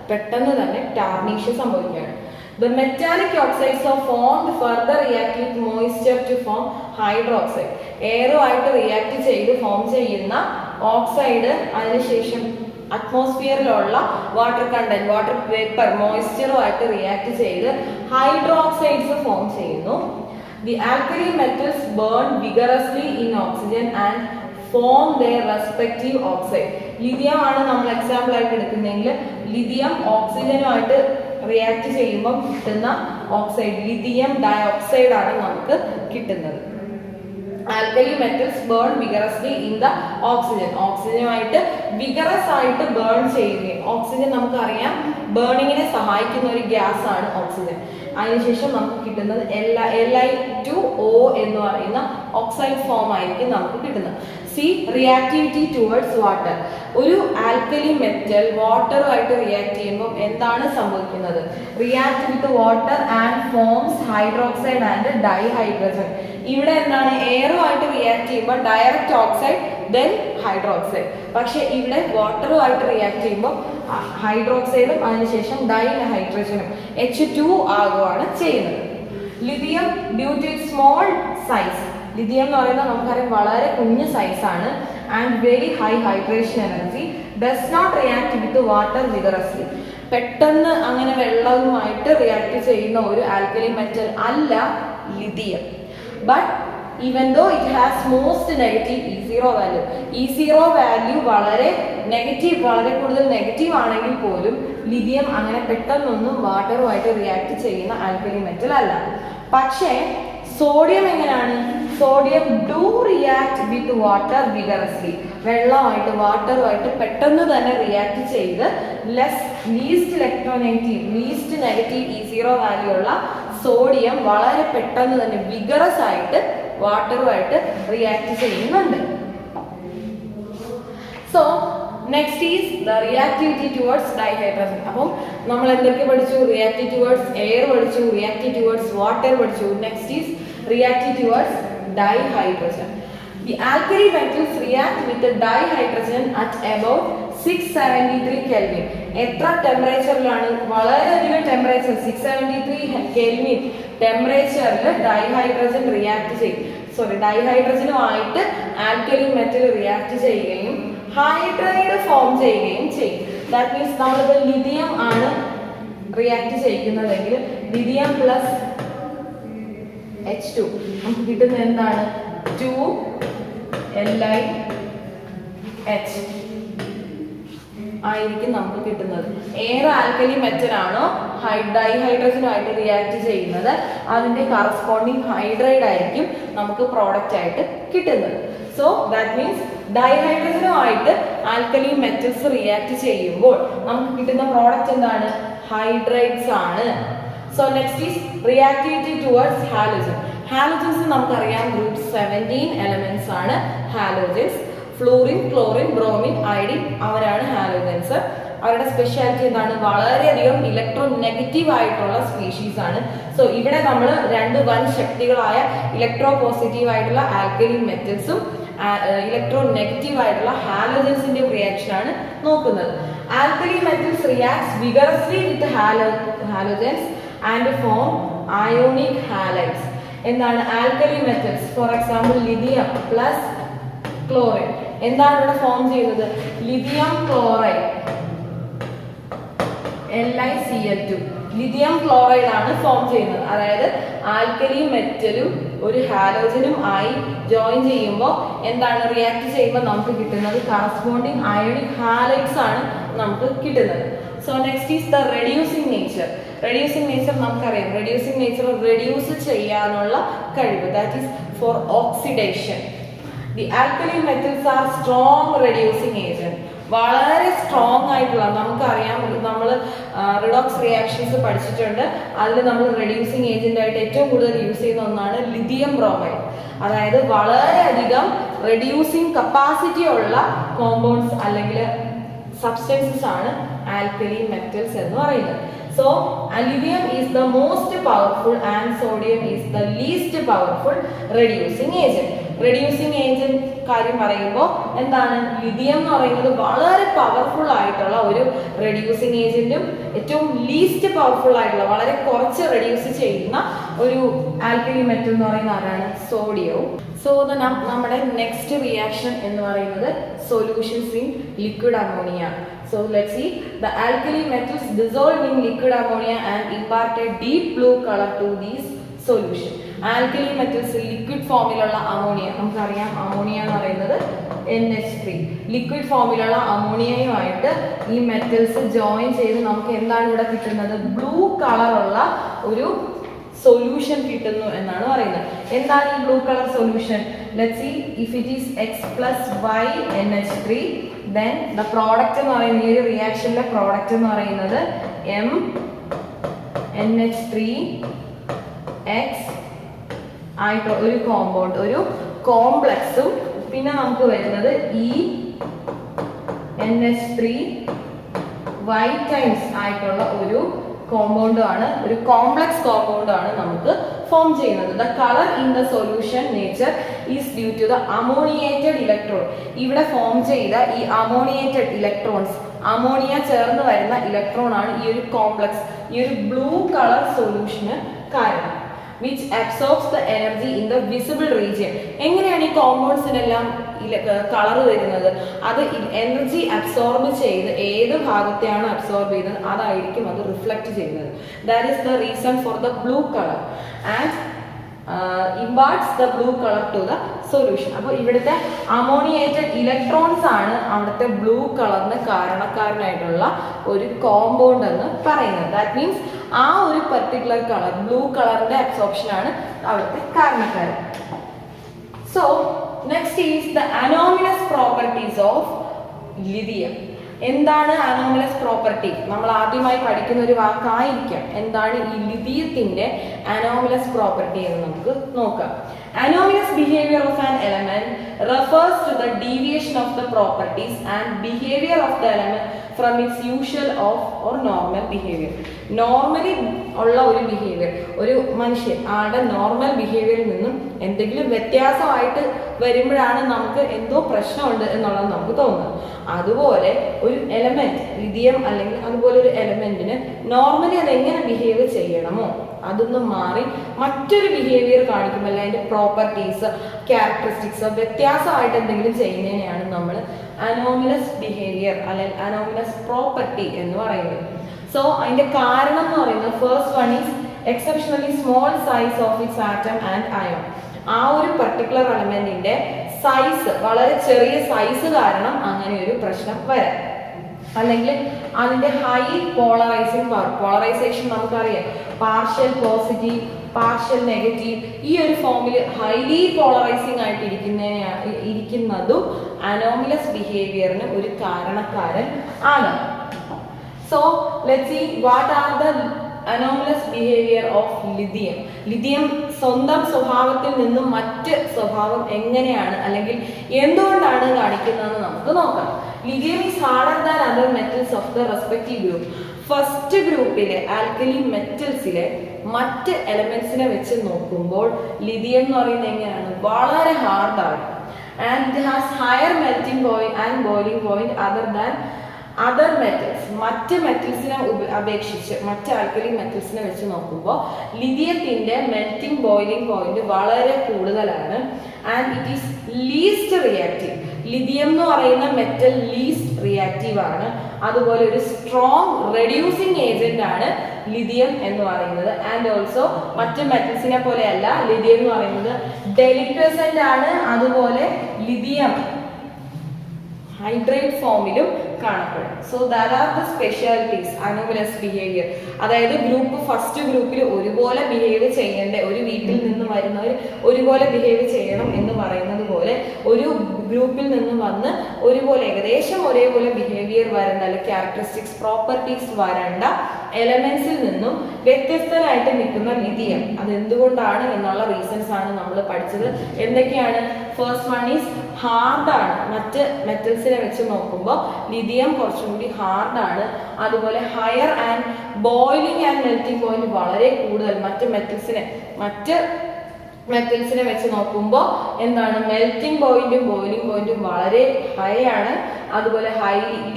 പെട്ടെന്ന് തന്നെ tarnish സംഭവിക്കുകയാണ്. The metallic oxides are formed further react with moisture to form hydroxide. എയറുമായിട്ട് react ചെയ്ത് form ചെയ്യുന്ന oxide അതിനുശേഷം അറ്റ്മോസ്ഫിയറിലുള്ള വാട്ടർ കണ്ടന്റ്, വാട്ടർ വേപ്പർ, മോയ്സ്ചറുമായിട്ട് റിയാക്ട് ചെയ്ത് ഹൈഡ്രോക്സൈഡ്സ് ഫോം ചെയ്യുന്നു. The alkali metals burn vigorously in oxygen and form their respective oxide. Lithium ആണ് നമ്മൾ എക്സാമ്പിൾ ആയിട്ട് എടുക്കുന്നതെങ്കിൽ ലിഥിയം ഓക്സിജനുമായിട്ട് റിയാക്ട് ചെയ്യുമ്പോൾ കിട്ടുന്ന ഓക്സൈഡ് ലിഥിയം ഡയോക്സൈഡ് ആണ് നമുക്ക് കിട്ടുന്നത്. Alkali metals burn vigorously in the oxygen. ഓക്സിജനുമായിട്ട് വിഗറസ് ആയിട്ട് ബേൺ ചെയ്യുകയും, ഓക്സിജൻ നമുക്കറിയാം ബേണിങ്ങിനെ സഹായിക്കുന്ന ഒരു ഗ്യാസ് ആണ് ഓക്സിജൻ. അതിനുശേഷം നമുക്ക് കിട്ടുന്നത് Li2O എന്ന് പറയുന്ന ഓക്സൈഡ് ഫോം ആയിരിക്കും നമുക്ക് കിട്ടുന്നത്. C reactivity towards water. ഒരു ആൽക്കലി മെറ്റൽ വാട്ടറുമായിട്ട് റിയാക്ട് ചെയ്യുമ്പോൾ എന്താണ് സംഭവിക്കുന്നത്? React with water and forms hydroxide and dihydrogen. ഇവിടെ എന്താണ്? എയറുമായിട്ട് റിയാക്ട് ചെയ്യുമ്പോൾ ഡയറക്റ്റ് ഓക്സൈഡ് ദെൻ ഹൈഡ്രോക്സൈഡ്. പക്ഷെ ഇവിടെ വാട്ടറുമായിട്ട് റിയാക്ട് ചെയ്യുമ്പോൾ ഹൈഡ്രോക്സൈഡും അതിനുശേഷം ഡൈഹൈഡ്രജനും H2 ആകുകയാണ് ചെയ്യുന്നത്. Lithium due to small size. Lithium എന്ന് പറയുന്നത് നമുക്കറിയാം വളരെ കുഞ്ഞു സൈസാണ്. And very high hydration energy does not react with water vigorously. പെട്ടെന്ന് അങ്ങനെ വെള്ളവുമായിട്ട് റിയാക്ട് ചെയ്യുന്ന ഒരു ആൽക്കലി മെറ്റൽ അല്ല lithium. But even though it has most negative E0 value, E0 value വളരെ കൂടുതൽ നെഗറ്റീവ് ആണെങ്കിൽ പോലും ലിഥിയം അങ്ങനെ പെട്ടെന്നൊന്നും വാട്ടറുമായിട്ട് റിയാക്ട് ചെയ്യുന്ന ആൽക്കലി മെറ്റൽ അല്ല. പക്ഷേ സോഡിയം എങ്ങനെയാണ്? Sodium do react with water vigorously. വെള്ളമായിട്ട് വാട്ടറുമായിട്ട് പെട്ടെന്ന് തന്നെ റിയാക്ട് ചെയ്ത് ലീസ്റ്റ് നെഗറ്റീവ് E0 വാല്യൂ ഉള്ള സോഡിയം വളരെ പെട്ടെന്ന് തന്നെ വിഗറസ് ആയിട്ട് വാട്ടറുമായിട്ട് റിയാക്ട് ചെയ്യുന്നുണ്ട്. So next is the reactivity towards dihydrogen. അപ്പം നമ്മൾ എന്തൊക്കെ പഠിച്ചു? റിയാക്ട് ടുവേർഡ്സ് എയർ പഠിച്ചു, റിയാക്ട് ടുവേർഡ്സ് വാട്ടർ പഠിച്ചു. Next is react towards dihydrogen. The alkali metals react with the dihydrogen at about 673 Kelvin. എത്ര ടെമ്പറേച്ചറിലാണ്? വളരെയധികം ടെമ്പറേച്ചർ 673 കെൽവിൻ ടെമ്പറേച്ചറിൽ ഡൈഹൈഡ്രജൻ റിയാക്ട് ചെയ്യും. ഡൈഹൈഡ്രജനുമായിട്ട് ആൽക്കലി മെറ്റൽ റിയാക്ട് ചെയ്യുകയും ഹൈഡ്രൈഡ് ഫോം ചെയ്യുകയും ചെയ്യും. ദാറ്റ് മീൻസ് നമ്മളിപ്പോൾ ലിഥിയം ആണ് റിയാക്ട് ചെയ്യിക്കുന്നതെങ്കിൽ ലിഥിയം പ്ലസ് H2 നമുക്ക് കിട്ടുന്നത് എന്താണ്? 2LiH ആയിരിക്കും നമുക്ക് കിട്ടുന്നത്. ഏത് ആൽക്കലി മെറ്റൽ ആണോ ഡൈഹൈഡ്രജനുമായിട്ട് റിയാക്ട് ചെയ്യുന്നത് അതിന്റെ കറസ്പോണ്ടിങ് ഹൈഡ്രൈഡ് ആയിരിക്കും നമുക്ക് പ്രോഡക്റ്റ് ആയിട്ട് കിട്ടുന്നത്. സോ ദാറ്റ് മീൻസ് ഡൈഹൈഡ്രജനുമായിട്ട് ആൽക്കലി മെറ്റൽസ് റിയാക്ട് ചെയ്യുമ്പോൾ നമുക്ക് കിട്ടുന്ന പ്രോഡക്റ്റ് എന്താണ്? ഹൈഡ്രൈഡ്സ് ആണ്. So next is reactivity towards halogen. Halogens നമുക്കറിയാം ഗ്രൂപ്പ് 17 എലമെന്റ്സ് ആണ് halogens. Fluorine, chlorine, bromine, iodine അവരാണ് ഹാലോജൻസ്. അവരുടെ സ്പെഷ്യാലിറ്റി എന്താണ്? വളരെയധികം ഇലക്ട്രോ നെഗറ്റീവ് ആയിട്ടുള്ള സ്പീഷീസ് ആണ്. സോ ഇവിടെ നമ്മൾ രണ്ട് വൻ ശക്തികളായ ഇലക്ട്രോ പോസിറ്റീവ് ആയിട്ടുള്ള ആൽക്കലി മെറ്റൽസും ഇലക്ട്രോ നെഗറ്റീവ് ആയിട്ടുള്ള ഹാലോജൻസിന്റെ റിയാക്ഷൻ ആണ് നോക്കുന്നത്. Alkali metals reacts vigorously with halogens and form ionic halides. എന്താണ് alkali metals? For example lithium plus chlorine എന്താണ് ഇവിടെ ഫോം ചെയ്യുന്നത്? Lithium chloride LiCl2. Lithium chloride ആണ് ഫോം ചെയ്യുന്നത്. അതായത് ആൽക്കലി മെറ്റലും ഒരു ഹാലോജനും ആയി ജോയിൻ ചെയ്യുമ്പോൾ എന്താണ് റിയാക്ട് ചെയ്യുമ്പോൾ നമുക്ക് കിട്ടുന്നത് കറസ്പോണ്ടിങ് അയോണിക് ഹാലൈഡ്സ് ആണ് നമുക്ക് കിട്ടുന്നത്. So next is the reducing nature. Reducing nature നമുക്കറിയാം. റെഡ്യൂസിങ് നേച്ചർ റെഡ്യൂസ് ചെയ്യാനുള്ള കഴിവ്, that is for oxidation. The alkali metals are strong reducing agent. വളരെ സ്ട്രോങ് ആയിട്ടുള്ള, നമുക്കറിയാം, നമ്മൾ റിഡോക്സ് റിയാക്ഷൻസ് പഠിച്ചിട്ടുണ്ട്. അതിൽ നമ്മൾ റെഡ്യൂസിങ് ഏജന്റ് ആയിട്ട് ഏറ്റവും കൂടുതൽ യൂസ് ചെയ്യുന്ന ഒന്നാണ് ലിഥിയം ബ്രോമൈഡ്. അതായത് വളരെയധികം റെഡ്യൂസിങ് കപ്പാസിറ്റി ഉള്ള കോമ്പൗണ്ട്സ് അല്ലെങ്കിൽ സബ്സ്റ്റൻസസ് ആണ് ആൽക്കലി മെറ്റൽസ് എന്ന് പറയുന്നത്. So lithium is the most powerful and sodium is the least powerful reducing agent. Reducing agent കാര്യം പറയുമ്പോൾ എന്താണ്, ലിഥിയം എന്ന് പറയുന്നത് വളരെ പവർഫുൾ ആയിട്ടുള്ള ഒരു റെഡ്യൂസിങ് ഏജന്റും ഏറ്റവും ലീസ്റ്റ് പവർഫുൾ ആയിട്ടുള്ള വളരെ കുറച്ച് റെഡ്യൂസ് ചെയ്യുന്ന ഒരു ആൽക്കലി മെറ്റൽ എന്ന് പറയുന്ന ആരാണ്, സോഡിയവും. സോ നമ്മുടെ നെക്സ്റ്റ് റിയാക്ഷൻ എന്ന് പറയുന്നത് solutions in liquid ammonia. So let's see, the alkali metals dissolved in liquid ammonia and imparted deep blue color to these solution. Alkali metals liquid ഫോമിലുള്ള ammonia, നമുക്കറിയാം ammonia എന്ന് പറയുന്നത് NH3. ലിക്വിഡ് ഫോമിലുള്ള അമോണിയയുമായിട്ട് ഈ metals join ചെയ്ത് നമുക്ക് എന്താണ് ഇവിടെ കിട്ടുന്നത്, ബ്ലൂ കളറുള്ള ഒരു സൊല്യൂഷൻ കിട്ടുന്നു എന്നാണ് പറയുന്നത്. എന്താണ് ഈ blue colour solution? Let's see, if it is X+Y NH3, then the product എന്ന് പറയുന്നത്, ഈ ഒരു റിയാക്ഷനിലെ പ്രോഡക്റ്റ് എന്ന് പറയുന്നത് MNH3X ആയിട്ട് ഒരു കോമ്പൗണ്ട്, ഒരു കോംപ്ലക്സും, പിന്നെ നമുക്ക് വരുന്നത് NH3Y ടൈംസ് ആയിട്ടുള്ള ഒരു കോമ്പൗണ്ടും ആണ്, ഒരു കോംപ്ലക്സ് കോമ്പൗണ്ടും ആണ് നമുക്ക് ഫോം ചെയ്യുന്നത്. The colour in the solution nature is due to the ammoniated electron. ഇവിടെ ഫോം ചെയ്ത ഈ അമോണിയേറ്റഡ് ഇലക്ട്രോൺസ്, അമോണിയ ചേർന്ന് വരുന്ന ഇലക്ട്രോൺ ആണ് ഈ ഒരു കോംപ്ലക്സ്, ഈ ഒരു ബ്ലൂ കളർ സൊല്യൂഷന് കാരണം. which absorbs the energy in the visible region. എങ്ങനെയാണ് ഈ കോമ്പൗണ്ട്സിനെല്ലാം കളർ വരുന്നത്? അത് എനർജി അബ്സോർബ് ചെയ്ത് ഏത് ഭാഗത്തെയാണ് അബ്സോർബ് ചെയ്തത് അതായിരിക്കും അത് റിഫ്ലക്ട് ചെയ്യുന്നത്. That is the reason for the blue colour and imparts the blue color to the solution. അപ്പോൾ ഇവിടുത്തെ അമോണിയേറ്റഡ് ഇലക്ട്രോൺസ് ആണ് അവിടുത്തെ ബ്ലൂ കളറിന് കാരണക്കാരനായിട്ടുള്ള ഒരു കോമ്പൗണ്ട് എന്ന് പറയുന്നത്. ദാറ്റ് മീൻസ് ആ ഒരു പർട്ടിക്കുലർ കളർ, ബ്ലൂ കളറിന്റെ അബ്സോർപ്ഷൻ ആണ് അവിടുത്തെ കാരണക്കാരൻ. So next is the anomalous properties of lithium. എന്താണ് അനോമലസ് പ്രോപ്പർട്ടി? നമ്മൾ ആദ്യമായി പഠിക്കുന്ന ഒരു വാക്കായിരിക്കാം. എന്താണ് ഈ ലിഥിയത്തിന്റെ അനോമലസ് പ്രോപ്പർട്ടി എന്ന് നമുക്ക് നോക്കാം. Anomalous behavior of an element refers to the deviation of the properties and behavior of the element from its usual or normal behavior. Normally ഉള്ള ഒരു ബിഹേവിയർ, ഒരു മനുഷ്യൻ ആളുടെ നോർമൽ ബിഹേവിയറിൽ നിന്നും എന്തെങ്കിലും വ്യത്യാസമായിട്ട് വരുമ്പോഴാണ് നമുക്ക് എന്തോ പ്രശ്നമുണ്ട് എന്നുള്ളത് നമുക്ക് തോന്നുന്നത്. അതുപോലെ ഒരു എലമെന്റ്, ലിഥിയം അല്ലെങ്കിൽ അതുപോലെ ഒരു എലമെന്റിന് നോർമലി അതെങ്ങനെ ബിഹേവ് ചെയ്യണമോ അതൊന്നും മാറി മറ്റൊരു ബിഹേവിയർ കാണിക്കുമ്പോൾ അതിൻ്റെ പ്രോപ്പർട്ടീസ്, ക്യാരക്ടറിസ്റ്റിക്സ് വ്യത്യാസമായിട്ട് എന്തെങ്കിലും ചെയ്യുന്നതിനെയാണ് നമ്മൾ അനോമലസ് ബിഹേവിയർ അല്ലെങ്കിൽ അനോമലസ് പ്രോപ്പർട്ടി എന്ന് പറയുന്നത്. സോ അതിൻ്റെ കാരണം എന്ന് പറയുന്നത് first one is exceptionally small size of its atom and ion. ആ ഒരു പർട്ടിക്കുലർ എലമെന്റിന്റെ സൈസ്, വളരെ ചെറിയ സൈസ് കാരണം അങ്ങനെ ഒരു പ്രശ്നം വരാം. അല്ലെങ്കിൽ അതിന്റെ ഹൈ പോളറൈസിങ് പവർ, പോളറൈസേഷൻ നമുക്കറിയാം, പാർഷ്യൽ പോസിറ്റീവ്, പാർഷ്യൽ നെഗറ്റീവ്, ഈ ഒരു ഫോമിൽ ഹൈലി പോളറൈസിങ് ആയിട്ട് ഇരിക്കുന്നതും അനോമലസ് ബിഹേവിയറിന് ഒരു കാരണക്കാരൻ ആണ്. So let's see what are the anomalous behaviour of lithium. Lithium സ്വന്തം സ്വഭാവത്തിൽ നിന്നും മറ്റ് സ്വഭാവം എങ്ങനെയാണ് അല്ലെങ്കിൽ എന്തുകൊണ്ടാണ് കാണിക്കുന്നതെന്ന് നമുക്ക് നോക്കാം. Lithium is harder than other metals of the respective group. First ഗ്രൂപ്പിലെ ആൽക്കലി മെറ്റൽസിലെ മറ്റ് എലമെന്റ്സിനെ വെച്ച് നോക്കുമ്പോൾ ലിഥിയം എന്ന് പറയുന്നത് എങ്ങനെയാണ്, വളരെ ഹാർഡാണ്. And it has higher melting point and boiling point other metals. മറ്റ് മെറ്റൽസിനെ അപേക്ഷിച്ച് മറ്റ് ആൽക്കലി മെറ്റൽസിനെ വെച്ച് നോക്കുമ്പോൾ ലിഥിയത്തിന്റെ മെൽറ്റിംഗ് ബോയിലിംഗ് പോയിന്റ് വളരെ കൂടുതലാണ്. And it is least reactive. Lithium എന്ന് പറയുന്ന മെറ്റൽ ലീസ്റ്റ് റിയാക്റ്റീവ് ആണ്. അതുപോലെ ഒരു സ്ട്രോങ് റെഡ്യൂസിങ് ഏജന്റ് ആണ് ലിഥിയം എന്ന് പറയുന്നത്. ആൻഡ് ഓൾസോ മറ്റു മെറ്റൽസിനെ പോലെയല്ല ലിഥിയം എന്ന് പറയുന്നത് ഡെലിക്വസന്റ് ആണ്. അതുപോലെ ലിഥിയം ഹൈഡ്രേറ്റ് ഫോമിലും കാണപ്പെടും. So that are the specialities anomalous behaviour. അതായത് ഫസ്റ്റ് ഗ്രൂപ്പിൽ ഒരുപോലെ ബിഹേവ് ചെയ്യേണ്ട, ഒരു വീട്ടിൽ നിന്ന് വരുന്നവർ ഒരുപോലെ ബിഹേവ് ചെയ്യണം എന്ന് പറയുന്നത് പോലെ ഒരു ഗ്രൂപ്പിൽ നിന്ന് വന്ന് ഒരുപോലെ ഏകദേശം ഒരേപോലെ ബിഹേവിയർ വരേണ്ട അല്ലെങ്കിൽ ക്യാരക്ടറിസ്റ്റിക്സ് പ്രോപ്പർട്ടീസ് വരേണ്ട എലമെന്റ്സിൽ നിന്നും വ്യത്യസ്തനായിട്ട് നിൽക്കുന്ന ലിഥിയം അതെന്തുകൊണ്ടാണ് എന്നുള്ള റീസൺസ് ആണ് നമ്മൾ പഠിച്ചത്. എന്തൊക്കെയാണ്? ഫസ്റ്റ് വൺ ഈസ് ഹാർഡാണ്. മറ്റ് മെറ്റൽസിനെ വെച്ച് നോക്കുമ്പോൾ ലിഥിയം കുറച്ചും കൂടി ഹാർഡാണ്. അതുപോലെ higher and boiling and melting point വളരെ കൂടുതൽ മറ്റ് മെറ്റൽസിനെ വെച്ച് നോക്കുമ്പോൾ എന്താണ് മെൽറ്റിംഗ് പോയിന്റും ബോയിലിംഗ് പോയിന്റും വളരെ ഹൈ ആണ്. അതുപോലെ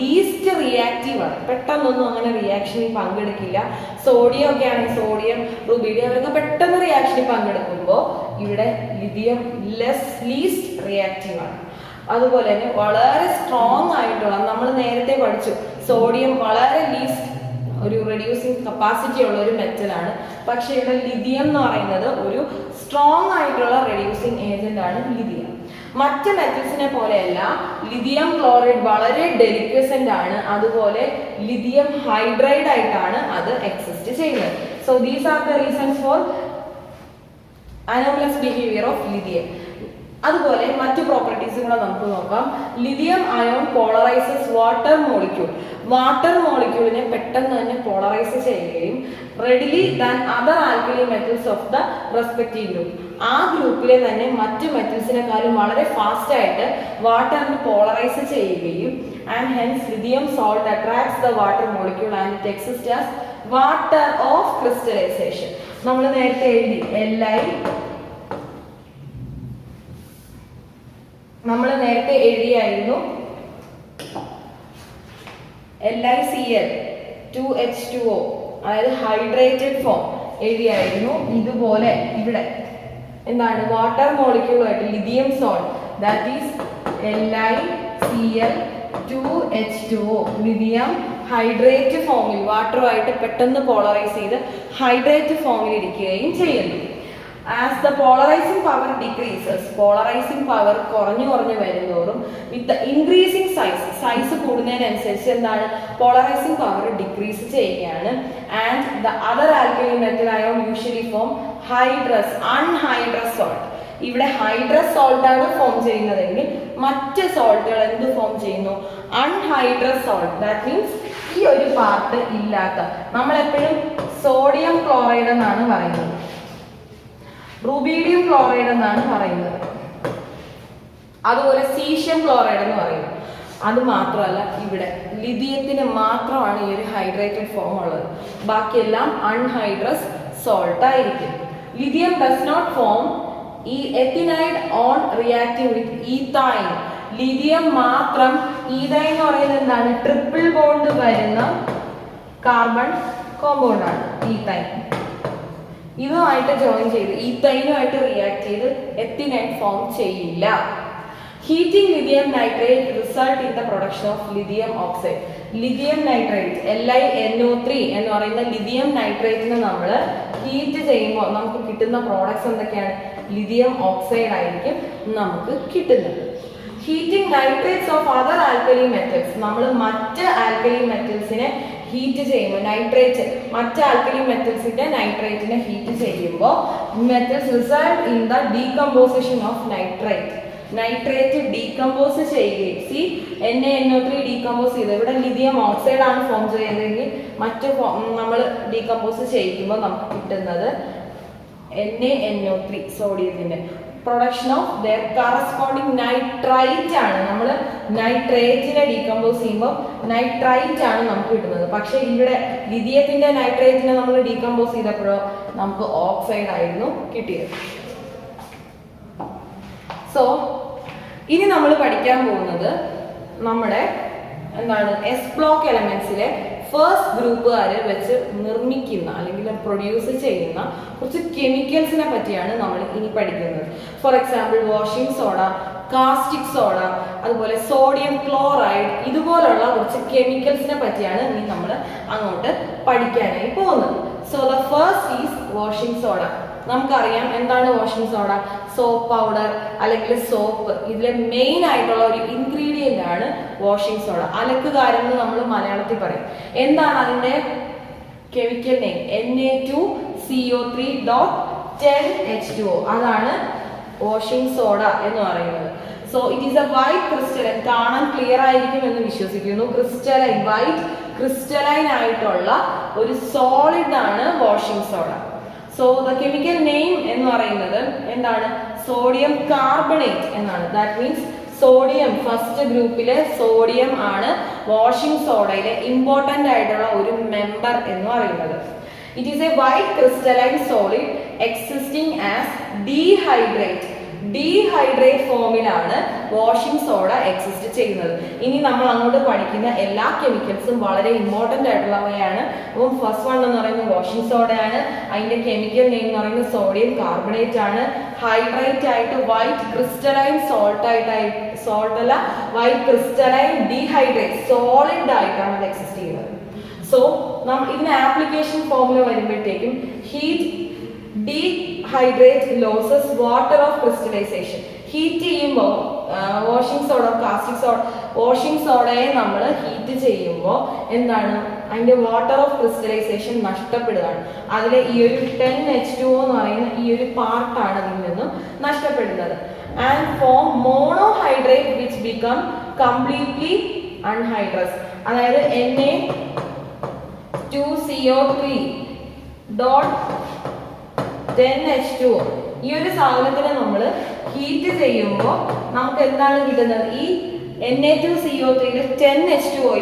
ലീസ്റ്റ് റിയാക്റ്റീവ് ആണ്. പെട്ടെന്നൊന്നും അങ്ങനെ റിയാക്ഷനിൽ പങ്കെടുക്കില്ല. സോഡിയം ഒക്കെ ആണെങ്കിൽ സോഡിയം റുബീഡിയം അവരൊക്കെ പെട്ടെന്ന് റിയാക്ഷനിൽ പങ്കെടുക്കുമ്പോൾ ഇവിടെ ലിഥിയം ലീസ്റ്റ് റിയാക്റ്റീവ് ആണ്. അതുപോലെ തന്നെ വളരെ സ്ട്രോങ് ആയിട്ടുള്ള, നമ്മൾ നേരത്തെ പഠിച്ചു സോഡിയം വളരെ ലീസ്റ്റ് ഒരു റെഡ്യൂസിങ് കപ്പാസിറ്റി ഉള്ള ഒരു മെറ്റലാണ്. പക്ഷെ ഇവിടെ ലിഥിയം എന്ന് പറയുന്നത് ഒരു സ്ട്രോങ് ആയിട്ടുള്ള റെഡ്യൂസിങ് ഏജന്റ് ആണ് ലിഥിയം. മറ്റ് മെറ്റൽസിനെ പോലെയല്ല ലിഥിയം ക്ലോറൈഡ് വളരെ ഡെലിക്വസന്റ് ആണ്. അതുപോലെ ലിഥിയം ഹൈഡ്രൈഡ് ആയിട്ടാണ് അത് എക്സിസ്റ്റ് ചെയ്യുന്നത്. So these are the reasons for anomalous behaviour of lithium. അതുപോലെ മറ്റു പ്രോപ്പർട്ടീസ് കൂടെ നമുക്ക് നോക്കാം. Lithium ion polarises water molecule. Water മോളിക്യൂളിനെ പെട്ടെന്ന് തന്നെ പോളറൈസ് ചെയ്യുകയും readily than other alkali metals of the respective group. ആ ഗ്രൂപ്പിലെ തന്നെ മറ്റു മെറ്റൽസിനെക്കാളും വളരെ ഫാസ്റ്റ് ആയിട്ട് വാട്ടറിന് പോളറൈസ് ചെയ്യുകയും and hence lithium salt attracts the water molecule and it exist as water of crystallisation. നമ്മൾ നേരത്തെ എഴുതി നമ്മൾ നേരത്തെ എഴുതിയായിരുന്നു LiCl 2H2O അതായത് ഹൈഡ്രേറ്റഡ് ഫോം എഴുതിയായിരുന്നു. ഇതുപോലെ ഇവിടെ എന്താണ് വാട്ടർ മോളിക്യൂളായിട്ട് lithium salt that is LiCl 2H2O lithium hydrate ഫോമിൽ വാട്ടറുമായിട്ട് പെട്ടെന്ന് പോളറൈസ് ചെയ്ത് ഹൈഡ്രേറ്റ് ഫോമിൽ ഇരിക്കുകയും ചെയ്യുന്നു. As the polarizing power decreases, polarizing power കുറഞ്ഞു വരുന്നതോറും with the increasing size കൂടുന്നതിനനുസരിച്ച് എന്താണ് പോളറൈസിംഗ് പവർ ഡിക്രീസ് ചെയ്യുകയാണ്. And the other alkali metal ion usually form anhydrous salt. ഇവിടെ ഹൈഡ്രസ് സോൾട്ട് ആണ് ഫോം ചെയ്യുന്നതെങ്കിൽ മറ്റ് സോൾട്ടുകൾ എന്ത് ഫോം ചെയ്യുന്നു? Anhydrous salt. ദാറ്റ് മീൻസ് ഈ ഒരു പാർട്ട് ഇല്ലാത്ത, നമ്മൾ എപ്പോഴും സോഡിയം ക്ലോറൈഡ് എന്നാണ് പറയുന്നത്, റുബീഡിയം ക്ലോറൈഡ് എന്നാണ് പറയുന്നത്, അതുപോലെ സീഷ്യം ക്ലോറൈഡ് എന്ന് പറയുന്നത്. അത് മാത്രമല്ല ഇവിടെ ലിഥിയത്തിന് മാത്രമാണ് ഈ ഒരു ഹൈഡ്രേറ്റഡ് ഫോം ഉള്ളത്. ബാക്കിയെല്ലാം അൺഹൈഡ്രസ് സോൾട്ട് ആയിരിക്കും. ലിഥിയം ഡസ് നോട്ട് ഫോം ഈ ethynide on reacting with ethyne. Lithium മാത്രം ഈതൈൻ എന്ന് പറയുന്നത് എന്താണ്? ട്രിപ്പിൾ ബോണ്ട് വരുന്ന കാർബൺ കോമ്പൗണ്ട് ആണ് ഈത്തൈൻ. ഇതുമായിട്ട് ജോയിൻ ചെയ്ത് ഈത്തൈനുമായിട്ട് റിയാക്ട് ചെയ്ത് എത്തിനൈൻ ഫോം ചെയ്യില്ല. Heating lithium nitrate result in the production of lithium oxide. Lithium nitrate LiNO3 എന്ന് പറയുന്ന ലിഥിയം നൈട്രേറ്റിനെ നമ്മൾ ഹീറ്റ് ചെയ്യുമ്പോൾ നമുക്ക് കിട്ടുന്ന പ്രോഡക്ട്സ് എന്തൊക്കെയാണ്? ലിഥിയം ഓക്സൈഡ് ആയിരിക്കും നമുക്ക് കിട്ടുന്നത്. Heating nitrates of other alkali metals. നമ്മൾ മറ്റ് ആൽക്കലി മെറ്റൽസിനെ ഹീറ്റ് ചെയ്യുമ്പോൾ മറ്റ് ആൽക്കലി മെറ്റൽസിന്റെ നൈട്രേറ്റിനെ ഹീറ്റ് ചെയ്യുമ്പോൾ metals result in the decomposition of nitrate decompose ചെയ്യുകയും NaNO3 ഡീകമ്പോസ് ചെയ്ത് ഇവിടെ ലിഥിയം ഓക്സൈഡ് ആണ് ഫോം ചെയ്യുന്നതെങ്കിൽ മറ്റു നമ്മൾ ഡീകമ്പോസ് ചെയ്യിക്കുമ്പോൾ നമുക്ക് കിട്ടുന്നത് NaNO3 സോഡിയത്തിന്റെ production of their corresponding nitrite ആണ്. നമ്മൾ നൈട്രേറ്റിനെ ഡീകമ്പോസ് ചെയ്യുമ്പോൾ നൈട്രൈറ്റ് ആണ് നമുക്ക് കിട്ടുന്നത്. പക്ഷെ ഇവിടെ ലിഥിയത്തിന്റെ നൈട്രേറ്റിനെ നമ്മൾ ഡീകമ്പോസ് ചെയ്തപ്പോഴോ നമുക്ക് ഓക്സൈഡ് ആയിരുന്നു കിട്ടിയത്. സോ ഇനി നമ്മൾ പഠിക്കാൻ പോകുന്നത് നമ്മുടെ എന്താണ് എസ് ബ്ലോക്ക് എലമെന്റ്സിലെ ഫസ്റ്റ് ഗ്രൂപ്പുകാരെ വെച്ച് നിർമ്മിക്കുന്ന അല്ലെങ്കിൽ പ്രൊഡ്യൂസ് ചെയ്യുന്ന കുറച്ച് കെമിക്കൽസിനെ പറ്റിയാണ് നമ്മൾ ഇനി പഠിക്കുന്നത്. For example washing soda, caustic soda, അതുപോലെ സോഡിയം ക്ലോറൈഡ്, ഇതുപോലുള്ള കുറച്ച് കെമിക്കൽസിനെ പറ്റിയാണ് ഇനി നമ്മൾ അങ്ങോട്ട് പഠിക്കാനായി പോകുന്നത്. So the first is washing soda. നമുക്കറിയാം എന്താണ് വാഷിംഗ് സോഡ. സോപ്പ് പൗഡർ അല്ലെങ്കിൽ സോപ്പ്, ഇതിലെ മെയിൻ ആയിട്ടുള്ള ഒരു ഇൻഗ്രീഡിയന്റ് ആണ് വാഷിംഗ് സോഡ. അലക്കുകാരെന്ന് നമ്മൾ മലയാളത്തിൽ പറയും. എന്താണ് അതിന്റെ കെമിക്കൽ നെയിം? Na2CO3.10H2O. അതാണ് വാഷിംഗ് സോഡ എന്ന് പറയുന്നത്. So it is A white crystalline. കാണാൻ ക്ലിയർ ആയിരിക്കും എന്ന് വിശ്വസിക്കുന്നു. ക്രിസ്റ്റലൈൻ, വൈറ്റ് ക്രിസ്റ്റലൈൻ ആയിട്ടുള്ള ഒരു സോളിഡ് ആണ് washing soda. So the chemical name എന്ന് പറയുന്നത് എന്താണ്? സോഡിയം കാർബണേറ്റ് എന്നാണ്. ദാറ്റ് മീൻസ് സോഡിയം, ഫസ്റ്റ് ഗ്രൂപ്പിലെ സോഡിയം ആണ് വാഷിംഗ് സോഡയിലെ ഇമ്പോർട്ടന്റ് ആയിട്ടുള്ള ഒരു മെമ്പർ എന്ന് പറയുന്നത്. It is A white crystalline solid existing as dehydrate ഫോമിലാണ് വാഷിംഗ് സോഡ എക്സിസ്റ്റ് ചെയ്യുന്നത്. ഇനി നമ്മൾ അങ്ങോട്ട് പഠിക്കുന്ന എല്ലാ കെമിക്കൽസും വളരെ ഇമ്പോർട്ടന്റ് ആയിട്ടുള്ളവയാണ്. അപ്പം ഫസ്റ്റ് വൺ എന്ന് പറയുന്നത് വാഷിംഗ് സോഡയാണ്. അതിന്റെ കെമിക്കൽ നെയിം എന്ന് പറയുന്നത് സോഡിയം കാർബണേറ്റ് ആണ്. ഹൈഡ്രേറ്റ് ആയിട്ട് വൈറ്റ് ക്രിസ്റ്റലൈൻ സോൾട്ട് അല്ല, വൈറ്റ് ക്രിസ്റ്റലൈൻ ഡീഹൈഡ്രേറ്റ് സോളിഡ് ആയിട്ടാണ് അത് എക്സിസ്റ്റ് ചെയ്യുന്നത്. സോ ഇതിന് ആപ്ലിക്കേഷൻ ഫോമിൽ വരുമ്പോഴത്തേക്കും heat dehydrate losses water of crystallisation. Heat ചെയ്യുമ്പോൾ washing soda, caustic soda, washing സോഡയെ നമ്മൾ ഹീറ്റ് ചെയ്യുമ്പോൾ എന്താണ്? അതിന്റെ വാട്ടർ ഓഫ് ക്രിസ്റ്റലൈസേഷൻ നഷ്ടപ്പെടുകയാണ്. അതിലെ ഈ ഒരു 10H2O എന്ന് പറയുന്ന ഈ ഒരു പാർട്ടാണ് അതിൽ നിന്നും നഷ്ടപ്പെടുന്നത്. And form monohydrate which become completely anhydrous. അതായത് Na2CO3.10H2O ഈ ഒരു സാധനത്തിനെ നമ്മൾ ഹീറ്റ് ചെയ്യുമ്പോൾ നമുക്ക് എന്താണ് കിട്ടുന്നത്? ഈ Na2CO3 10H2O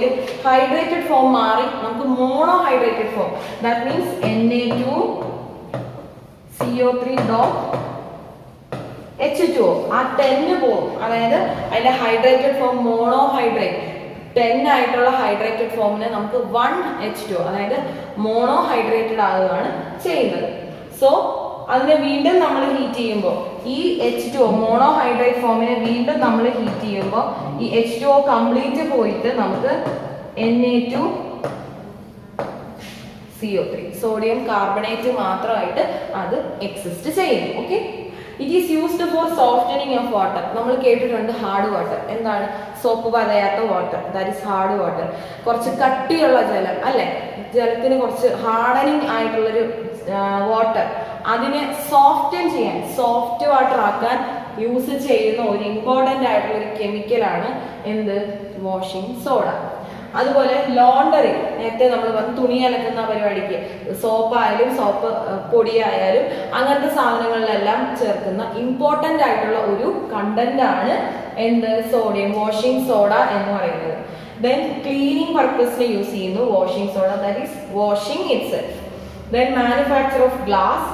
ഹൈഡ്രേറ്റഡ് ഫോം മാറി നമുക്ക് മോണോഹൈഡ്രേറ്റഡ് ഫോം, ദാറ്റ് മീൻസ് Na2CO3.H2O. ആ 10 പോകും. അതായത് അതിന്റെ ഹൈഡ്രേറ്റഡ് ഫോം മോണോഹൈഡ്രേറ്റ് 10 ആയിട്ടുള്ള ഹൈഡ്രേറ്റഡ് ഫോമിനെ നമുക്ക് 1H2O, അതായത് മോണോഹൈഡ്രേറ്റഡ് ആവുകയാണ് ചെയ്യുന്നത്. സോ അതിനെ വീണ്ടും നമ്മൾ ഹീറ്റ് ചെയ്യുമ്പോൾ ഈ H2O മോണോഹൈഡ്രേറ്റ് ഫോമിനെ വീണ്ടും നമ്മൾ ഹീറ്റ് ചെയ്യുമ്പോൾ ഈ H2O കംപ്ലീറ്റ് പോയിട്ട് നമുക്ക് Na2CO3 സോഡിയം കാർബണേറ്റ് മാത്രമായിട്ട് അത് എക്സിസ്റ്റ് ചെയ്യും. Okay, it is used for softening of water. നമ്മൾ കേട്ടിട്ടുണ്ട് ഹാർഡ് വാട്ടർ. എന്താണ്? സോപ്പ് പതയാത്ത water, that is hard water. കുറച്ച് കട്ടിയുള്ള ജലം അല്ലെ, ജലത്തിന് കുറച്ച് ഹാർഡനിങ് ആയിട്ടുള്ളൊരു വാട്ടർ, അതിനെ സോഫ്റ്റൻ ചെയ്യാൻ, സോഫ്റ്റ് വാട്ടർ ആക്കാൻ യൂസ് ചെയ്യുന്ന ഒരു ഇമ്പോർട്ടൻ്റ് ആയിട്ടുള്ള ഒരു കെമിക്കലാണ് എന്ത്? Washing soda. അതുപോലെ ലോണ്ടറി, നേരത്തെ നമ്മൾ പറഞ്ഞു തുണി അലക്കുന്ന പരിപാടിക്ക് സോപ്പായാലും സോപ്പ് പൊടിയായാലും അങ്ങനത്തെ സാധനങ്ങളിലെല്ലാം ചേർക്കുന്ന ഇമ്പോർട്ടൻ്റ് ആയിട്ടുള്ള ഒരു കണ്ടന്റ് ആണ് എന്ത്? സോഡിയം, വാഷിംഗ് സോഡ എന്ന് പറയുന്നത്. ദെൻ ക്ലീനിങ് പർപ്പസിന് യൂസ് ചെയ്യുന്നു washing soda, that is washing itself. Then manufacture of glass,